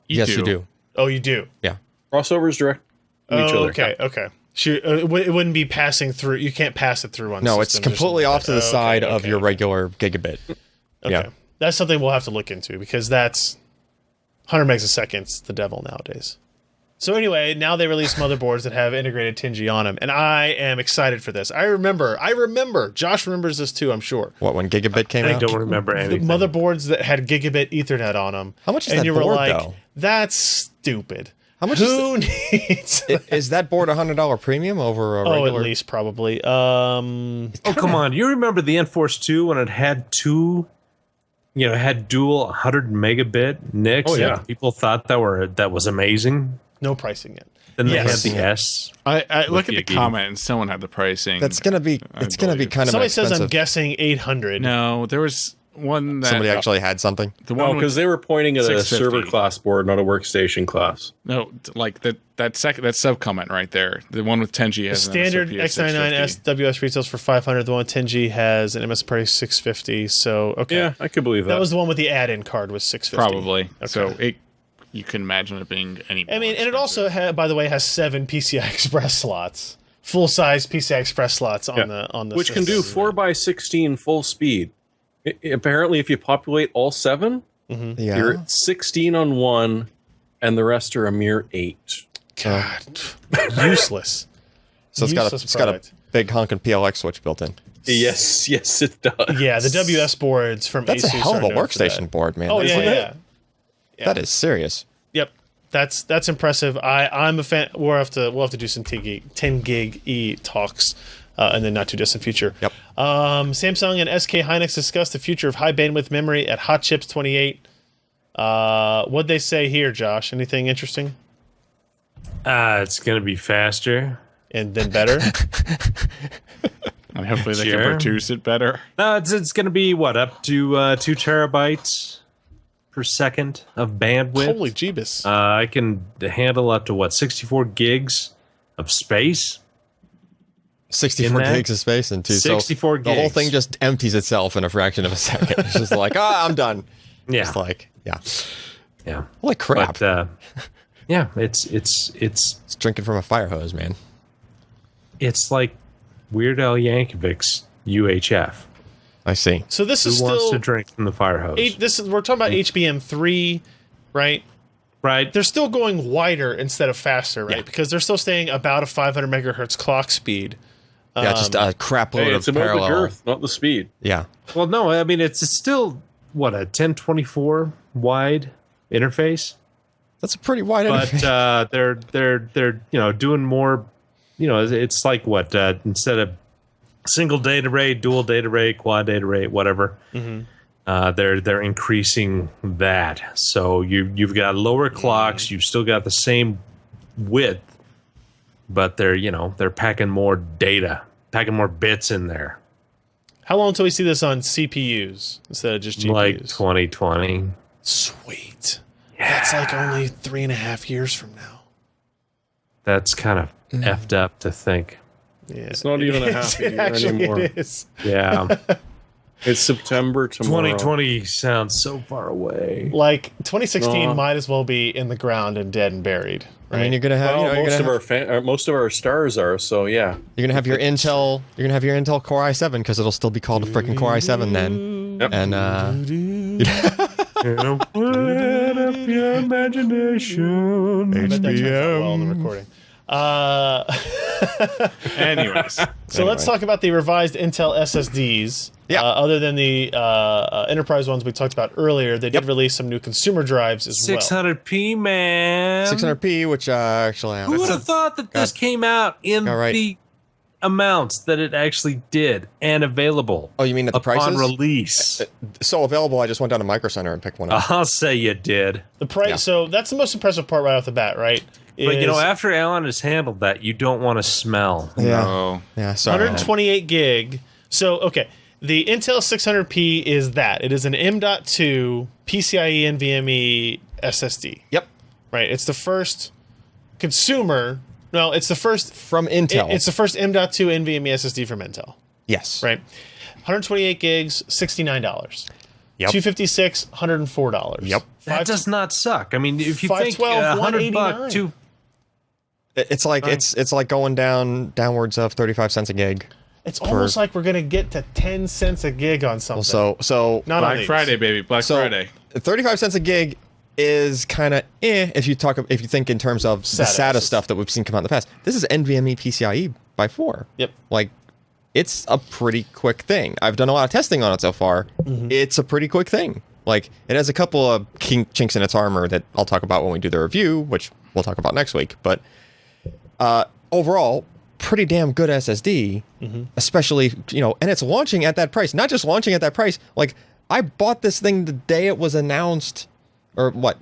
You do. Oh, you do. Yeah. Crossovers direct to each other. Okay. It wouldn't be passing through. You can't pass it through one. No, it's completely off to the side of your regular gigabit. Okay. Yeah. That's something we'll have to look into because that's 100 megs a second's the devil nowadays. So anyway, now they release motherboards that have integrated 10G on them, and I am excited for this. I remember. Josh remembers this too, I'm sure. What, when Gigabit came out? I don't remember anything. The motherboards that had Gigabit Ethernet on them. How much is and that you were board, like, though? That's stupid. How much Who needs is that board $100 premium over a Oh, regular? at least probably. Oh, come on. You remember the Enforce 2 when it had had dual 100 megabit NICs? Oh, yeah. And people thought that was amazing. No pricing yet. Then they Yes. had the S. I look at the Gigi. comment and someone had the pricing. That's gonna be. It's gonna be kind of Somebody expensive. says I'm guessing 800. No, there was one that Somebody actually had something. the No, one because they were pointing at a 650. server class board, not a workstation class. no, like that sub comment right there. The one with 10G The has an standard MSRP of X99 $650. SWS retails for 500. The one with 10G has an MS price 650. So okay, Yeah, I could believe that. that was the one with the add-in card was 650. Probably. Okay. So you can imagine it being any. I mean, and it also by the way, has 7 PCI Express slots, full-size PCI Express slots on the which can do system. 4x16 full speed. Apparently, if you populate all 7, Yeah. you're at 16 on one, and the rest are a mere 8. God, useless. So it's got Useless a product. big honking PLX switch built in. Yes, it does. Yeah, the WS boards from That's ASUS a hell of are a known for that. workstation board, man. Oh That's yeah. That is serious. Yep. That's impressive. I'm a fan. We'll have to do some 10 gig E talks in the not too distant future. Yep. Samsung and SK Hynix discussed the future of high bandwidth memory at Hot Chips 28. What'd they say here, Josh? Anything interesting? It's going to be faster. And then better? And hopefully they Sure. can produce it better. No, it's going to be up to 2 terabytes per second of bandwidth. Holy jeebus. I can handle up to 64 gigs of space. 64 In that? gigs of space and 64 The whole gigs. thing just empties itself in a fraction of a second. It's just like, I'm done. Yeah, It's like, yeah. yeah. Holy crap. But yeah, it's It's drinking from a fire hose, man. like Weird Al Yankovic's UHF. I see. So this Who is wants still to drink from the fire hose? we're talking about HBM3, right? Right. They're still going wider instead of faster, right? Yeah. Because they're still staying about a 500 megahertz clock speed. Yeah, just a crap load Hey, of it's about parallel. the girth, not the speed. Yeah. Well, no, I mean it's still a 1024 wide interface, That's a pretty wide but interface. they're doing more. It's like instead of single data rate, dual data rate, quad data rate, whatever. They're increasing that, so you've got lower clocks. You've still got the same width, but they're packing more data, packing more bits in there. How long until we see this on CPUs instead of just GPUs? Like 2020. Sweet. That's like only 3.5 years from now. That's kind of effed up to think. Yeah. It's not even a half a It year actually anymore. it is. Yeah. It's September tomorrow. 2020 sounds so far away. Like 2016 Aw. might as well be in the ground and dead and buried. Right? I mean, you're gonna have Well, most of our stars are. So yeah, you're gonna have your Intel. You're gonna have your Intel Core i7 because it'll still be called a freaking Core i7 then. Yep. And Put up your imagination. I bet that turns out well in the recording. Anyways, So let's talk about the revised Intel SSDs. Yeah. Other than the enterprise ones we talked about earlier, they did release some new consumer drives as well. 600p, man. 600p, which actually Who would have thought that this came out in All right. the amounts that it actually did and available? Oh, you mean at the upon prices? release? So available. I just went down to Micro Center and picked one up. I'll say you did. The price. Yeah. So that's the most impressive part right off the bat, right? But is after Alan has handled that, you don't want to smell. Yeah. oh, Yeah. Sorry. 128 gig. So okay, the Intel 600p is that. It is an M.2 PCIe NVMe SSD. Yep. Right. It's the first consumer No, it's the first from Intel. It's the first M.2 NVMe SSD from Intel. Yes. Right. 128 gigs, $69. Yep. 256, $104. Yep. That does not suck. I mean, if you think 512, $100, it's like it's like going downwards of 35 cents a gig. It's almost like we're gonna get to 10 cents a gig on something. So not Black Friday, baby. Black Friday. 35 cents a gig is kind of if you think in terms of the SATA stuff that we've seen come out in the past. This is NVMe PCIe by 4. Yep. Like, it's a pretty quick thing. I've done a lot of testing on it so far. It's a pretty quick thing. Like, it has a couple of chinks in its armor that I'll talk about when we do the review, which we'll talk about next week. But overall, pretty damn good SSD, especially, and it's launching at that price. Not just launching at that price. Like, I bought this thing the day it was announced, or what?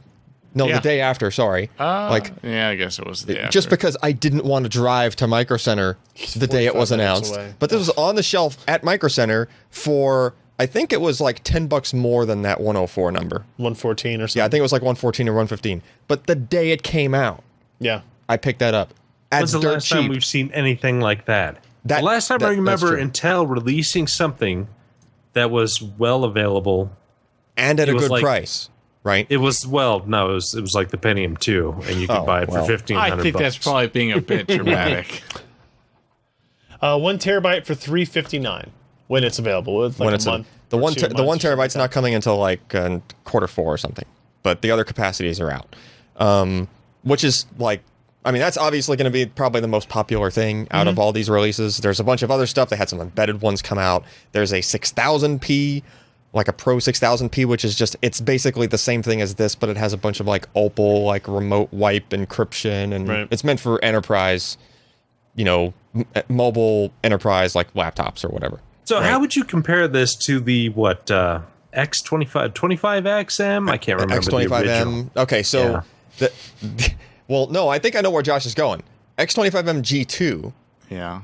No, the day after, sorry. Yeah, I guess it was the day after. Just because I didn't want to drive to Micro Center the day it was announced. But this was on the shelf at Micro Center for, I think it was like $10 more than that 104 number. 114 or something. Yeah, I think it was like 114 or 115. But the day it came out, I picked that up. When's the last time we've seen anything like that? The last time I remember Intel releasing something that was well available. And at a good price. Right. It was it was like the Pentium 2, and you could buy it for $1,500. I think that's probably being a bit dramatic. 1 terabyte for $359 when it's available. It's like a month. The one terabyte's not coming until like Q4 or something, but the other capacities are out. Which is like, I mean, that's obviously going to be probably the most popular thing out of all these releases. There's a bunch of other stuff. They had some embedded ones come out. There's a 6000p. Like a Pro 6000p, which is it's basically the same thing as this, but it has a bunch of like Opal, like remote wipe encryption, and it's meant for enterprise, mobile enterprise like laptops or whatever. So how would you compare this to the X25XM? I can't remember X25M. Okay, so no, I think I know where Josh is going. X25M G2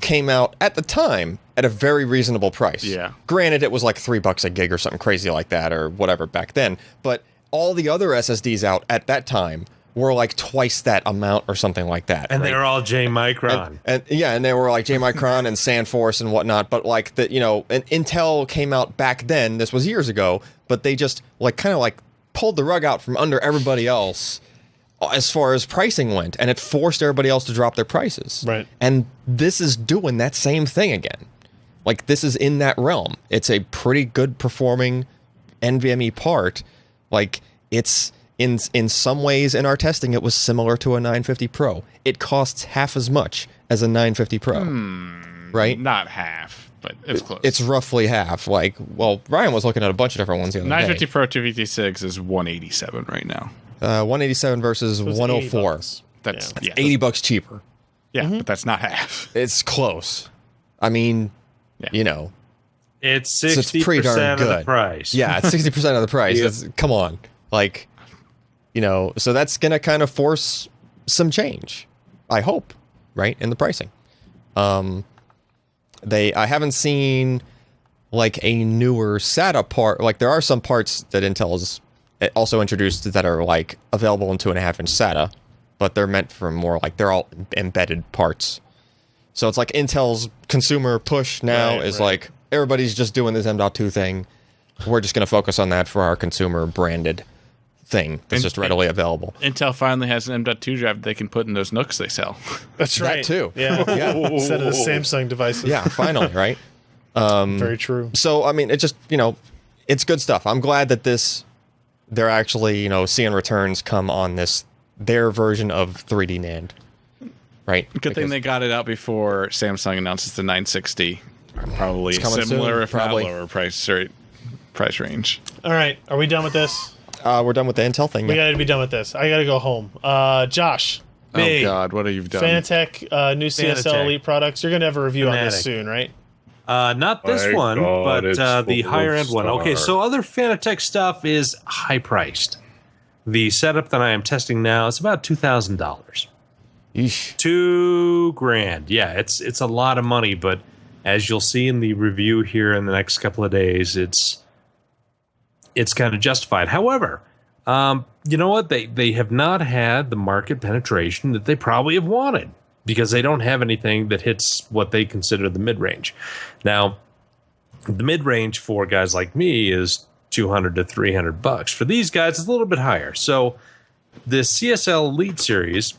came out at the time at a very reasonable price. Yeah. Granted, it was like $3 a gig or something crazy like that or whatever back then. But all the other SSDs out at that time were like twice that amount or something like that. And they were all J Micron. And they were like J Micron and Sandforce and whatnot. But like and Intel came out back then. This was years ago, but they just kind of pulled the rug out from under everybody else as far as pricing went, and it forced everybody else to drop their prices. Right. And this is doing that same thing again. Like, this is in that realm. It's a pretty good performing NVMe part. Like, it's in some ways in our testing, it was similar to a 950 Pro. It costs half as much as a 950 Pro. Right? Not half, but it's close. It's roughly half. Ryan was looking at a bunch of different ones the other 950 Pro 256 is $187 right now. 187 versus 104. That's $80 cheaper. Yeah, but that's not half. It's close. I mean, it's 60% of the price. Yeah, it's 60% of the price. Come on. So that's going to kind of force some change, I hope, right, in the pricing. I haven't seen a newer SATA part. There are some parts that Intel has also introduced that are available in 2.5-inch SATA, but they're meant for more they're all embedded parts. So it's Intel's consumer push now is everybody's just doing this M.2 thing. We're just going to focus on that for our consumer branded thing that's just readily available. Intel finally has an M.2 drive they can put in those Nooks they sell. That's right. That too. Yeah. Instead of the Samsung devices. Yeah, finally, right? Very true. So, I mean, it just, it's good stuff. I'm glad that they're actually, seeing returns come on their version of 3D NAND. Right? Good thing they got it out before Samsung announces the 960. Probably similar, if not lower price range. All right. Are we done with this? We're done with the Intel thing. We got to be done with this. I got to go home. Josh. Oh, God. What have you done? Fanatec, new CSL Elite products. You're going to have a review on this soon, right? Not this one, but the higher end one. Okay, so other Fanatec stuff is high priced. The setup that I am testing now is about $2,000. $2,000. Yeah, it's a lot of money, but as you'll see in the review here in the next couple of days, it's kind of justified. However, you know what? They have not had the market penetration that they probably have wanted. because they don't have anything that hits what they consider the mid-range. Now, the mid-range for guys like me is $200 to $300. For these guys, it's a little bit higher. So the CSL Elite Series,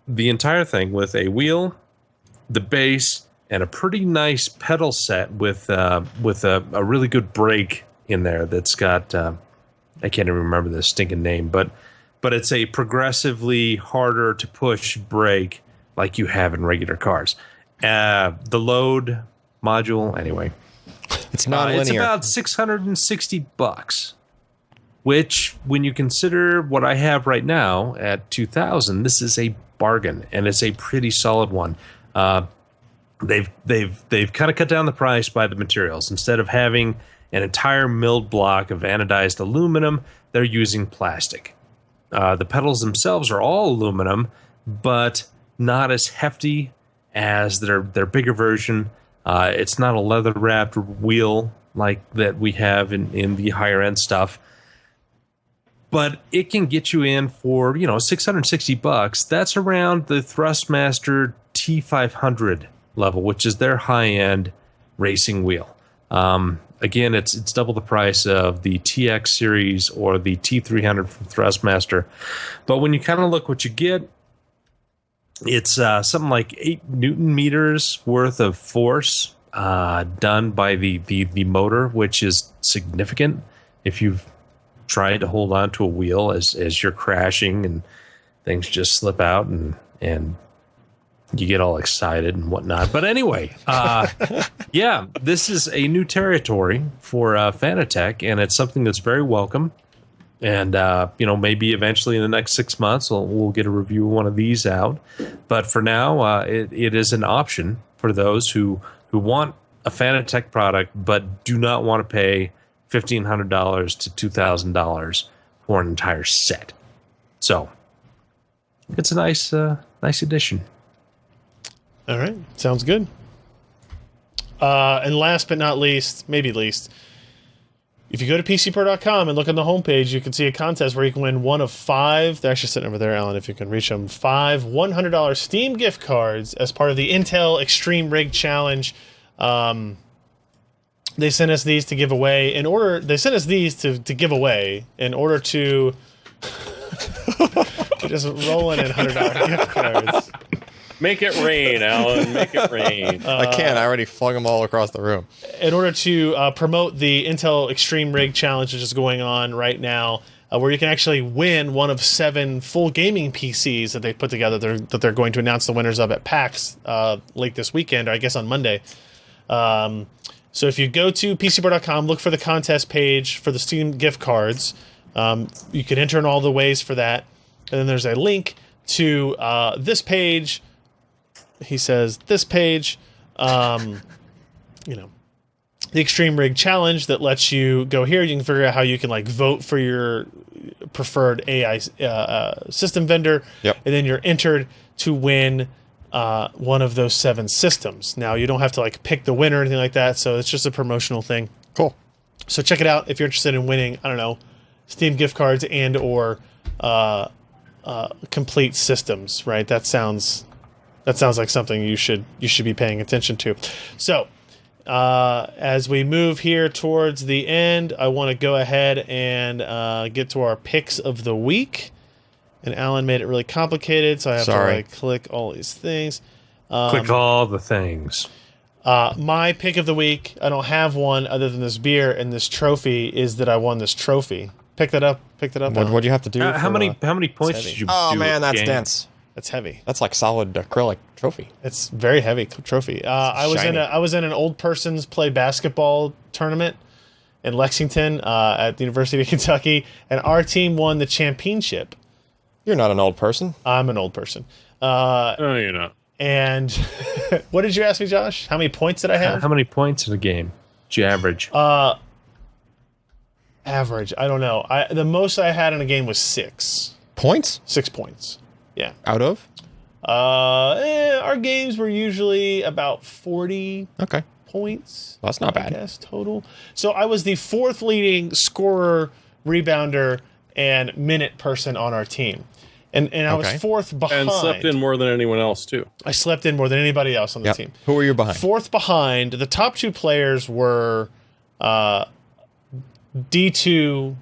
the entire thing with a wheel, the base, and a pretty nice pedal set with a really good brake in there that's got I can't even remember the stinking name, but it's a progressively harder to push brake like you have in regular cars. The load module, anyway, it's non-linear. It's about $660, which, when you consider what I have right now at $2,000, this is a bargain, and it's a pretty solid one. They've kind of cut down the price by the materials. Instead of having an entire milled block of anodized aluminum, they're using plastic. The pedals themselves are all aluminum, but not as hefty as their bigger version. It's not a leather-wrapped wheel like that we have in the higher-end stuff. But it can get you in for, $660. That's around the Thrustmaster T500 level, which is their high-end racing wheel. Again, it's double the price of the TX series or the T300 from Thrustmaster. But when you kind of look what you get, it's something like 8 Newton meters worth of force done by the motor, which is significant if you've tried to hold on to a wheel as you're crashing and things just slip out and you get all excited and whatnot. But anyway, yeah, this is a new territory for Fanatec, and it's something that's very welcome. And, maybe eventually in the next 6 months, we'll get a review of one of these out. But for now, it is an option for those who want a Fanatec product but do not want to pay $1,500 to $2,000 for an entire set. So it's a nice addition. All right. Sounds good. And last but not least, maybe least, if you go to PCPro.com and look on the homepage, you can see a contest where you can win one of 5. They're actually sitting over there, Alan, if you can reach them. 5 $100 Steam gift cards as part of the Intel Extreme Rig Challenge. They sent us these to give away They sent us these to give away in order to just rolling in $100 gift cards. Make it rain, Alan. Make it rain. I can't. I already flung them all across the room. In order to promote the Intel Extreme Rig Challenge, which is going on right now, where you can actually win one of 7 full gaming PCs that they put together that they're going to announce the winners of at PAX late this weekend, or I guess on Monday. So if you go to PCPro.com, look for the contest page for the Steam gift cards. You can enter in all the ways for that. And then there's a link to this page. He says this page, the Extreme Rig Challenge that lets you go here. You can figure out how you can vote for your preferred AI system vendor. Yep. And then you're entered to win one of those 7 systems. Now, you don't have to pick the winner or anything like that, so it's just a promotional thing. Cool. So check it out if you're interested in winning, I don't know, Steam gift cards and or complete systems, right? That sounds like something you should be paying attention to. So, as we move here towards the end, I want to go ahead and get to our picks of the week. And Alan made it really complicated, so I have to click all these things. Click all the things. My pick of the week, I don't have one other than this beer and this trophy, is that I won this trophy. Picked it up. What'd you have to do? How many points did you do? Oh man, that's game? dense. That's heavy. That's like solid acrylic trophy. It's very heavy trophy. I was in an old person's play basketball tournament in Lexington at the University of Kentucky, and our team won the championship. You're not an old person. I'm an old person. No, you're not. And what did you ask me, Josh? How many points did I have? How many points in a game did you average? Average. I don't know. The most I had in a game was 6 points. 6 points. Yeah. Out of? Our games were usually about 40 points. Well, that's not bad. I guess total. So I was the 4th leading scorer, rebounder, and minute person on our team. And I was fourth behind. And slept in more than anyone else, too. I slept in more than anybody else on the team. Who were you behind? Fourth behind. The top two players were D2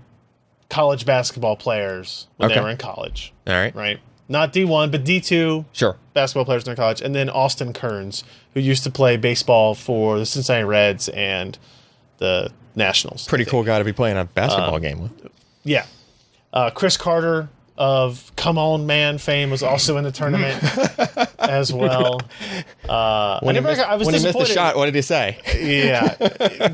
college basketball players when they were in college. All right. Right? Not D1, but D2 basketball players in college. And then Austin Kearns, who used to play baseball for the Cincinnati Reds and the Nationals. Pretty cool guy to be playing a basketball game with. Yeah. Chris Carter of Come On Man fame was also in the tournament as well. When he missed the shot, what did he say? Yeah,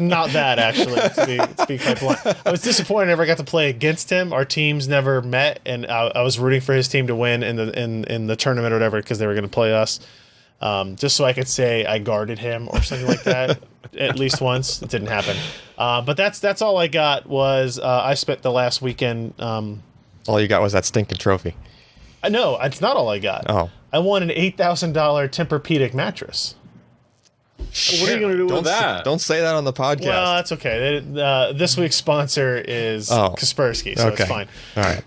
not that actually. To be quite blunt, I was disappointed I never got to play against him. Our teams never met, and I was rooting for his team to win in the tournament or whatever because they were going to play us. Just so I could say I guarded him or something like that at least once. It didn't happen. But that's all I got was I spent the last weekend. All you got was that stinking trophy. No, it's not all I got. Oh. I won an $8,000 Tempur-Pedic mattress. What are you going to do with that? Don't say that on the podcast. Well, that's okay. This week's sponsor is Kaspersky, so it's fine. All right.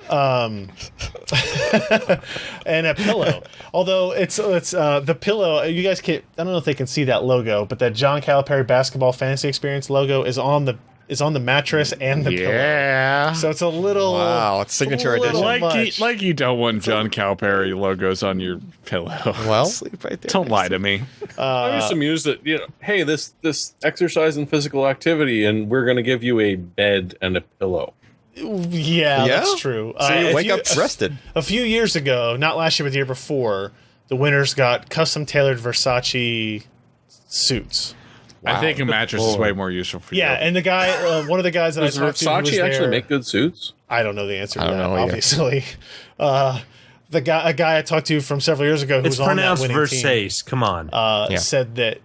And a pillow. Although it's the pillow. You guys can't. I don't know if they can see that logo, but that John Calipari Basketball Fantasy Experience logo is on the mattress and the pillow. So it's a little it's signature edition. Like you don't want John Calipari logos on your pillow. Well, sleep right there. Don't lie to me. I'm just amused that hey, this exercise and physical activity, and we're going to give you a bed and a pillow. Yeah, that's true. So you wake up rested. A few years ago, not last year but the year before, the winners got custom tailored Versace suits. Wow. I think a mattress is way more useful for you. Yeah, and the guy, one of the guys that I talked to, Versace actually make good suits? I don't know the answer to that, obviously. A guy I talked to from several years ago who was on that winning Versace. team, come on. said that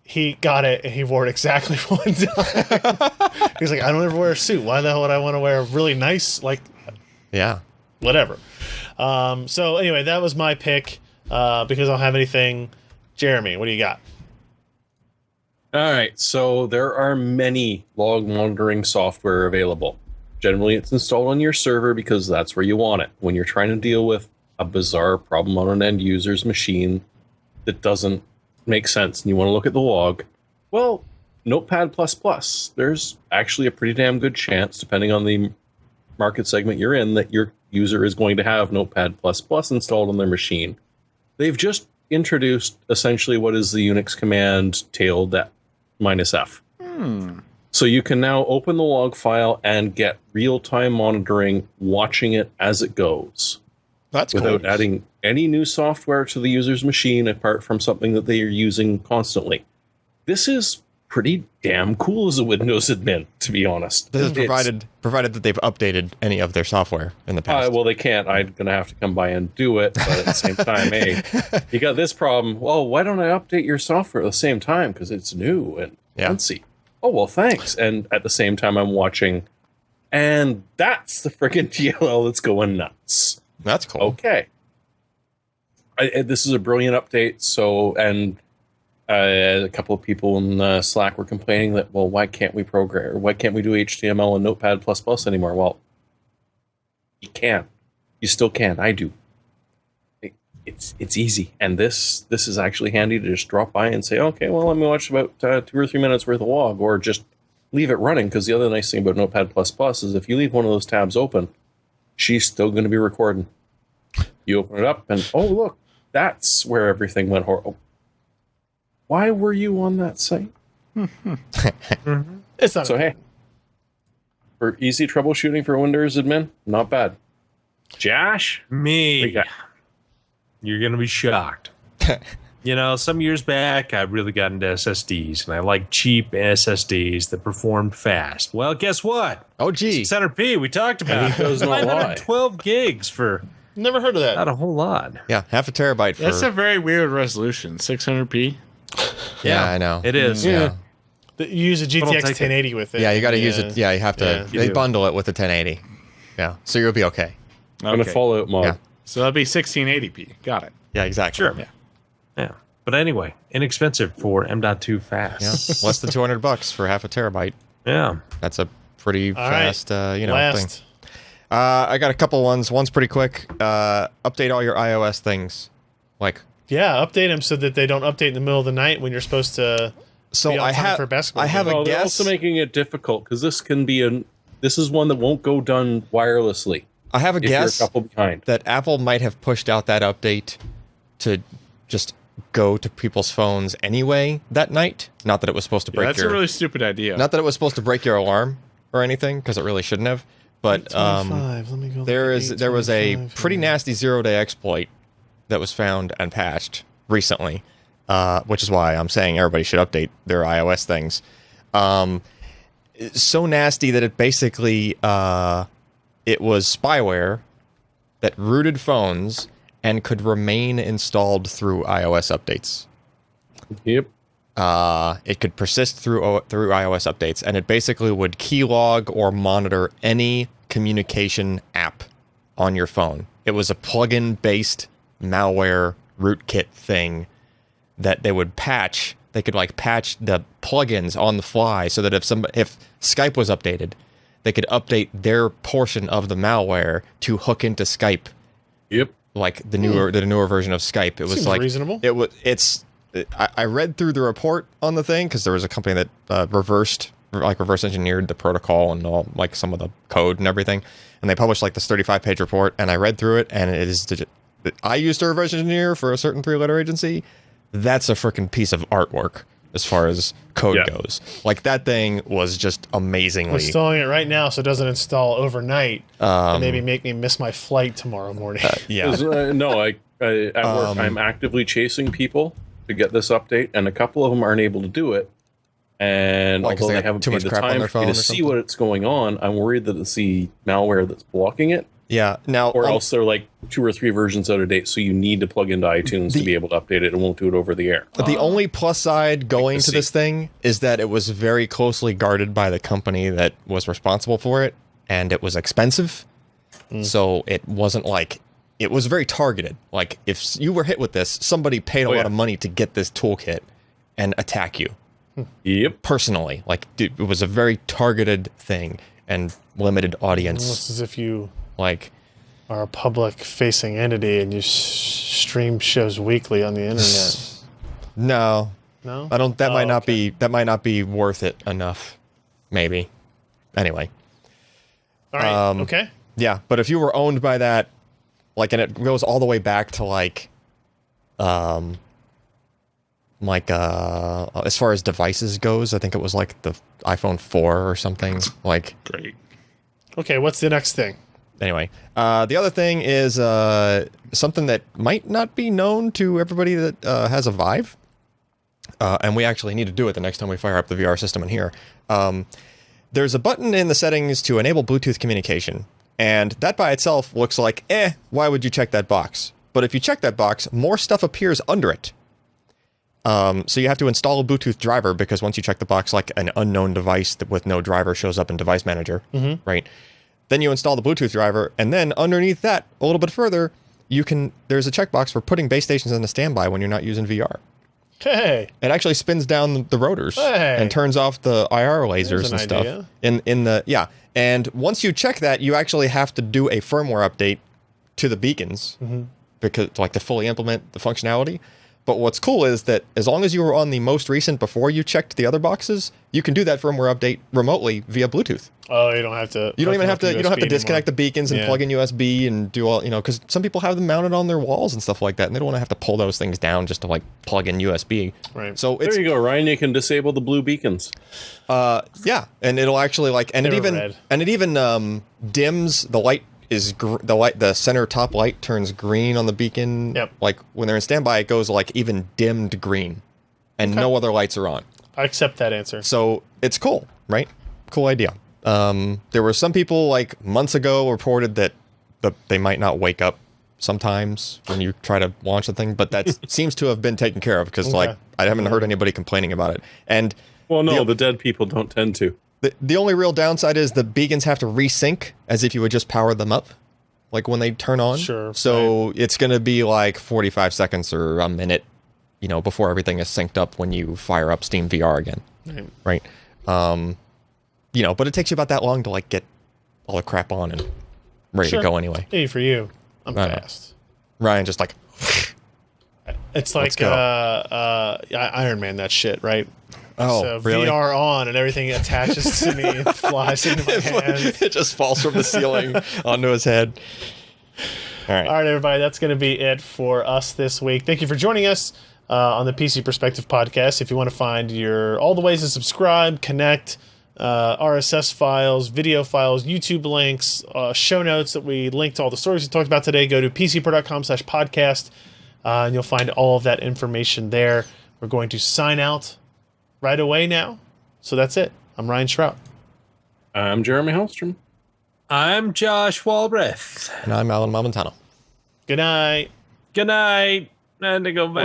he got it and he wore it exactly one time. He's like, I don't ever wear a suit. Why the hell would I want to wear a really nice, whatever. So anyway, that was my pick because I don't have anything. Jeremy, what do you got? All right, so there are many log monitoring software available. Generally, it's installed on your server because that's where you want it. When you're trying to deal with a bizarre problem on an end user's machine that doesn't make sense and you want to look at the log, well, Notepad++, there's actually a pretty damn good chance, depending on the market segment you're in, that your user is going to have Notepad++ installed on their machine. They've just introduced essentially what is the Unix command -F. So you can now open the log file and get real-time monitoring, watching it as it goes. That's without cool. adding any new software to the user's machine apart from something that they are using constantly. This is pretty damn cool as a Windows admin, to be honest. This is provided that they've updated any of their software in the past. Well, they can't. I'm going to have to come by and do it. But at the same time, hey, you got this problem. Well, why don't I update your software at the same time? Because it's new and fancy. Oh, well, thanks. And at the same time, I'm watching. And that's the friggin' DLL that's going nuts. That's cool. Okay. This is a brilliant update. So, and a couple of people in Slack were complaining that, well, why can't we program, or why can't we do HTML and Notepad++ anymore? Well, you can. You still can. I do. It's easy. And this is actually handy to just drop by and say, okay, well, let me watch about 2 or 3 minutes worth of log, or just leave it running. Because the other nice thing about Notepad++ is if you leave one of those tabs open, she's still going to be recording. You open it up and, oh, look, that's where everything went horrible. Why were you on that site? It's not so, hey, for easy troubleshooting for Windows admin, not bad. Josh? Me. You're going to be shocked. Some years back, I really got into SSDs, and I like cheap SSDs that performed fast. Well, guess what? Oh, gee. 600p, we talked about. He does not lie. 12 gigs for... Never heard of that. Not a whole lot. Yeah, half a terabyte for... That's a very weird resolution. 600p? Yeah, I know. It is. Yeah. You use a GTX 1080 with it. Yeah, you got to use it. Yeah, you have to. Yeah. They bundle it with the 1080. Yeah, so you'll be okay. On a Fallout mod. Yeah. So that'll be 1680p. Got it. Yeah, exactly. Sure. Yeah. But anyway, inexpensive for M.2 fast. Yeah, less than $200 for half a terabyte. Yeah. That's a pretty fast, thing. I got a couple ones. One's pretty quick. Update all your iOS things. Like, yeah, update them so that they don't update in the middle of the night when you're supposed to. So be on time for basketball. I have a They're guess. also making it difficult because this can be this is one that won't go done wirelessly. I have a if guess you're a couple behind. that Apple might have pushed out that update to just go to people's phones anyway that night. Not that it was supposed to break That's a really stupid idea. Not that it was supposed to break your alarm or anything, because it really shouldn't have. But 825. Let me go there was a 825. pretty nasty zero-day exploit that was found and patched recently, which is why I'm saying everybody should update their iOS things. It's so nasty that it basically it was spyware that rooted phones and could remain installed through iOS updates. Yep. It could persist through iOS updates, and it basically would keylog or monitor any communication app on your phone. It was a plugin based malware rootkit thing that they would patch. They could like patch the plugins on the fly so that if Skype was updated, they could update their portion of the malware to hook into Skype. Yep. Like the newer version of Skype. It was Seems like reasonable. I read through the report on the thing because there was a company that reverse engineered the protocol and all, like some of the code and everything, and they published like this 35-page report, and I read through it, and it is I used to reverse engineer for a certain 3-letter agency. That's a freaking piece of artwork as far as code goes. Like that thing was just amazingly. I'm installing it right now so it doesn't install overnight and maybe make me miss my flight tomorrow morning. Yeah. No, at work I'm actively chasing people to get this update, and a couple of them aren't able to do it. And Why, 'cause although they they got haven't too paid much the crap on time their for me phone to or see something? what's going on, I'm worried that it's the malware that's blocking it, Yeah. Now, or else they're like 2 or 3 versions out of date, so you need to plug into iTunes to be able to update it. It won't do it over the air. but the only plus side going to see. this thing is that it was very closely guarded by the company that was responsible for it, and it was expensive. So it wasn't like it was very targeted. Like if you were hit with this, somebody paid a lot of money to get this toolkit and attack you. Yep. Personally, like dude, it was a very targeted thing and limited audience. Almost as if you Like, are a public-facing entity and you stream shows weekly on the internet. no, No, I don't. That Oh, might not okay. be. That might not be worth it enough. Maybe. Anyway, All right. Okay. yeah. But if you were owned by that, like, and it goes all the way back to as far as devices goes, I think it was like the iPhone 4 or something. Like, Great. Okay. What's the next thing? anyway, the other thing is something that might not be known to everybody that has a Vive, and we actually need to do it the next time we fire up the VR system in here. There's a button in the settings to enable Bluetooth communication, and that by itself looks like, why would you check that box? But if you check that box, more stuff appears under it. So you have to install a Bluetooth driver, because once you check the box, like an unknown device with no driver shows up in Device Manager, right? Then you install the Bluetooth driver, and then underneath that, a little bit further, there's a checkbox for putting base stations in a standby when you're not using VR. Hey. It actually spins down the rotors and turns off the IR lasers There's an and stuff. idea. And once you check that, you actually have to do a firmware update to the beacons because to fully implement the functionality. But what's cool is that as long as you were on the most recent before you checked the other boxes, you can do that firmware update remotely via Bluetooth. Oh, you don't have to. You don't even have to. hook You don't have to USB disconnect the anymore. beacons and Yeah. plug in USB and do all. Because some people have them mounted on their walls and stuff like that, and they don't want to have to pull those things down just to plug in USB. Right. So it's There you go, Ryan. You can disable the blue beacons. yeah, and it'll actually and They it were even red. dims the light. The center top light turns green on the beacon. Yep. Like when they're in standby, it goes even dimmed green, and no other lights are on. I accept that answer. So it's cool, right? Cool idea. There were some people months ago reported that they might not wake up sometimes when you try to launch the thing, but that seems to have been taken care of because I haven't heard anybody complaining about it. And Well, no, the dead people don't tend to. the only real downside is the beacons have to resync as if you would just power them up, when they turn on. Sure, So it's going to be 45 seconds or a minute, before everything is synced up when you fire up Steam VR again. Right. But it takes you about that long to get all the crap on and ready to go anyway. Hey, for you, I'm fast. Ryan just like. It's like Iron Man, that shit, right? Oh, so really? VR on and everything attaches to me and flies into my hand. It just falls from the ceiling onto his head. All right, everybody. That's going to be it for us this week. Thank you for joining us on the PC Perspective podcast. If you want to find all the ways to subscribe, connect, RSS files, video files, YouTube links, show notes that we linked to all the stories we talked about today, go to pcpro.com/podcast. And you'll find all of that information there. We're going to sign out right away now. So that's it. I'm Ryan Shrout. I'm Jeremy Hellstrom. I'm Josh Walbreath. And I'm Alan Mamontano. Good night. Good night. And to go back.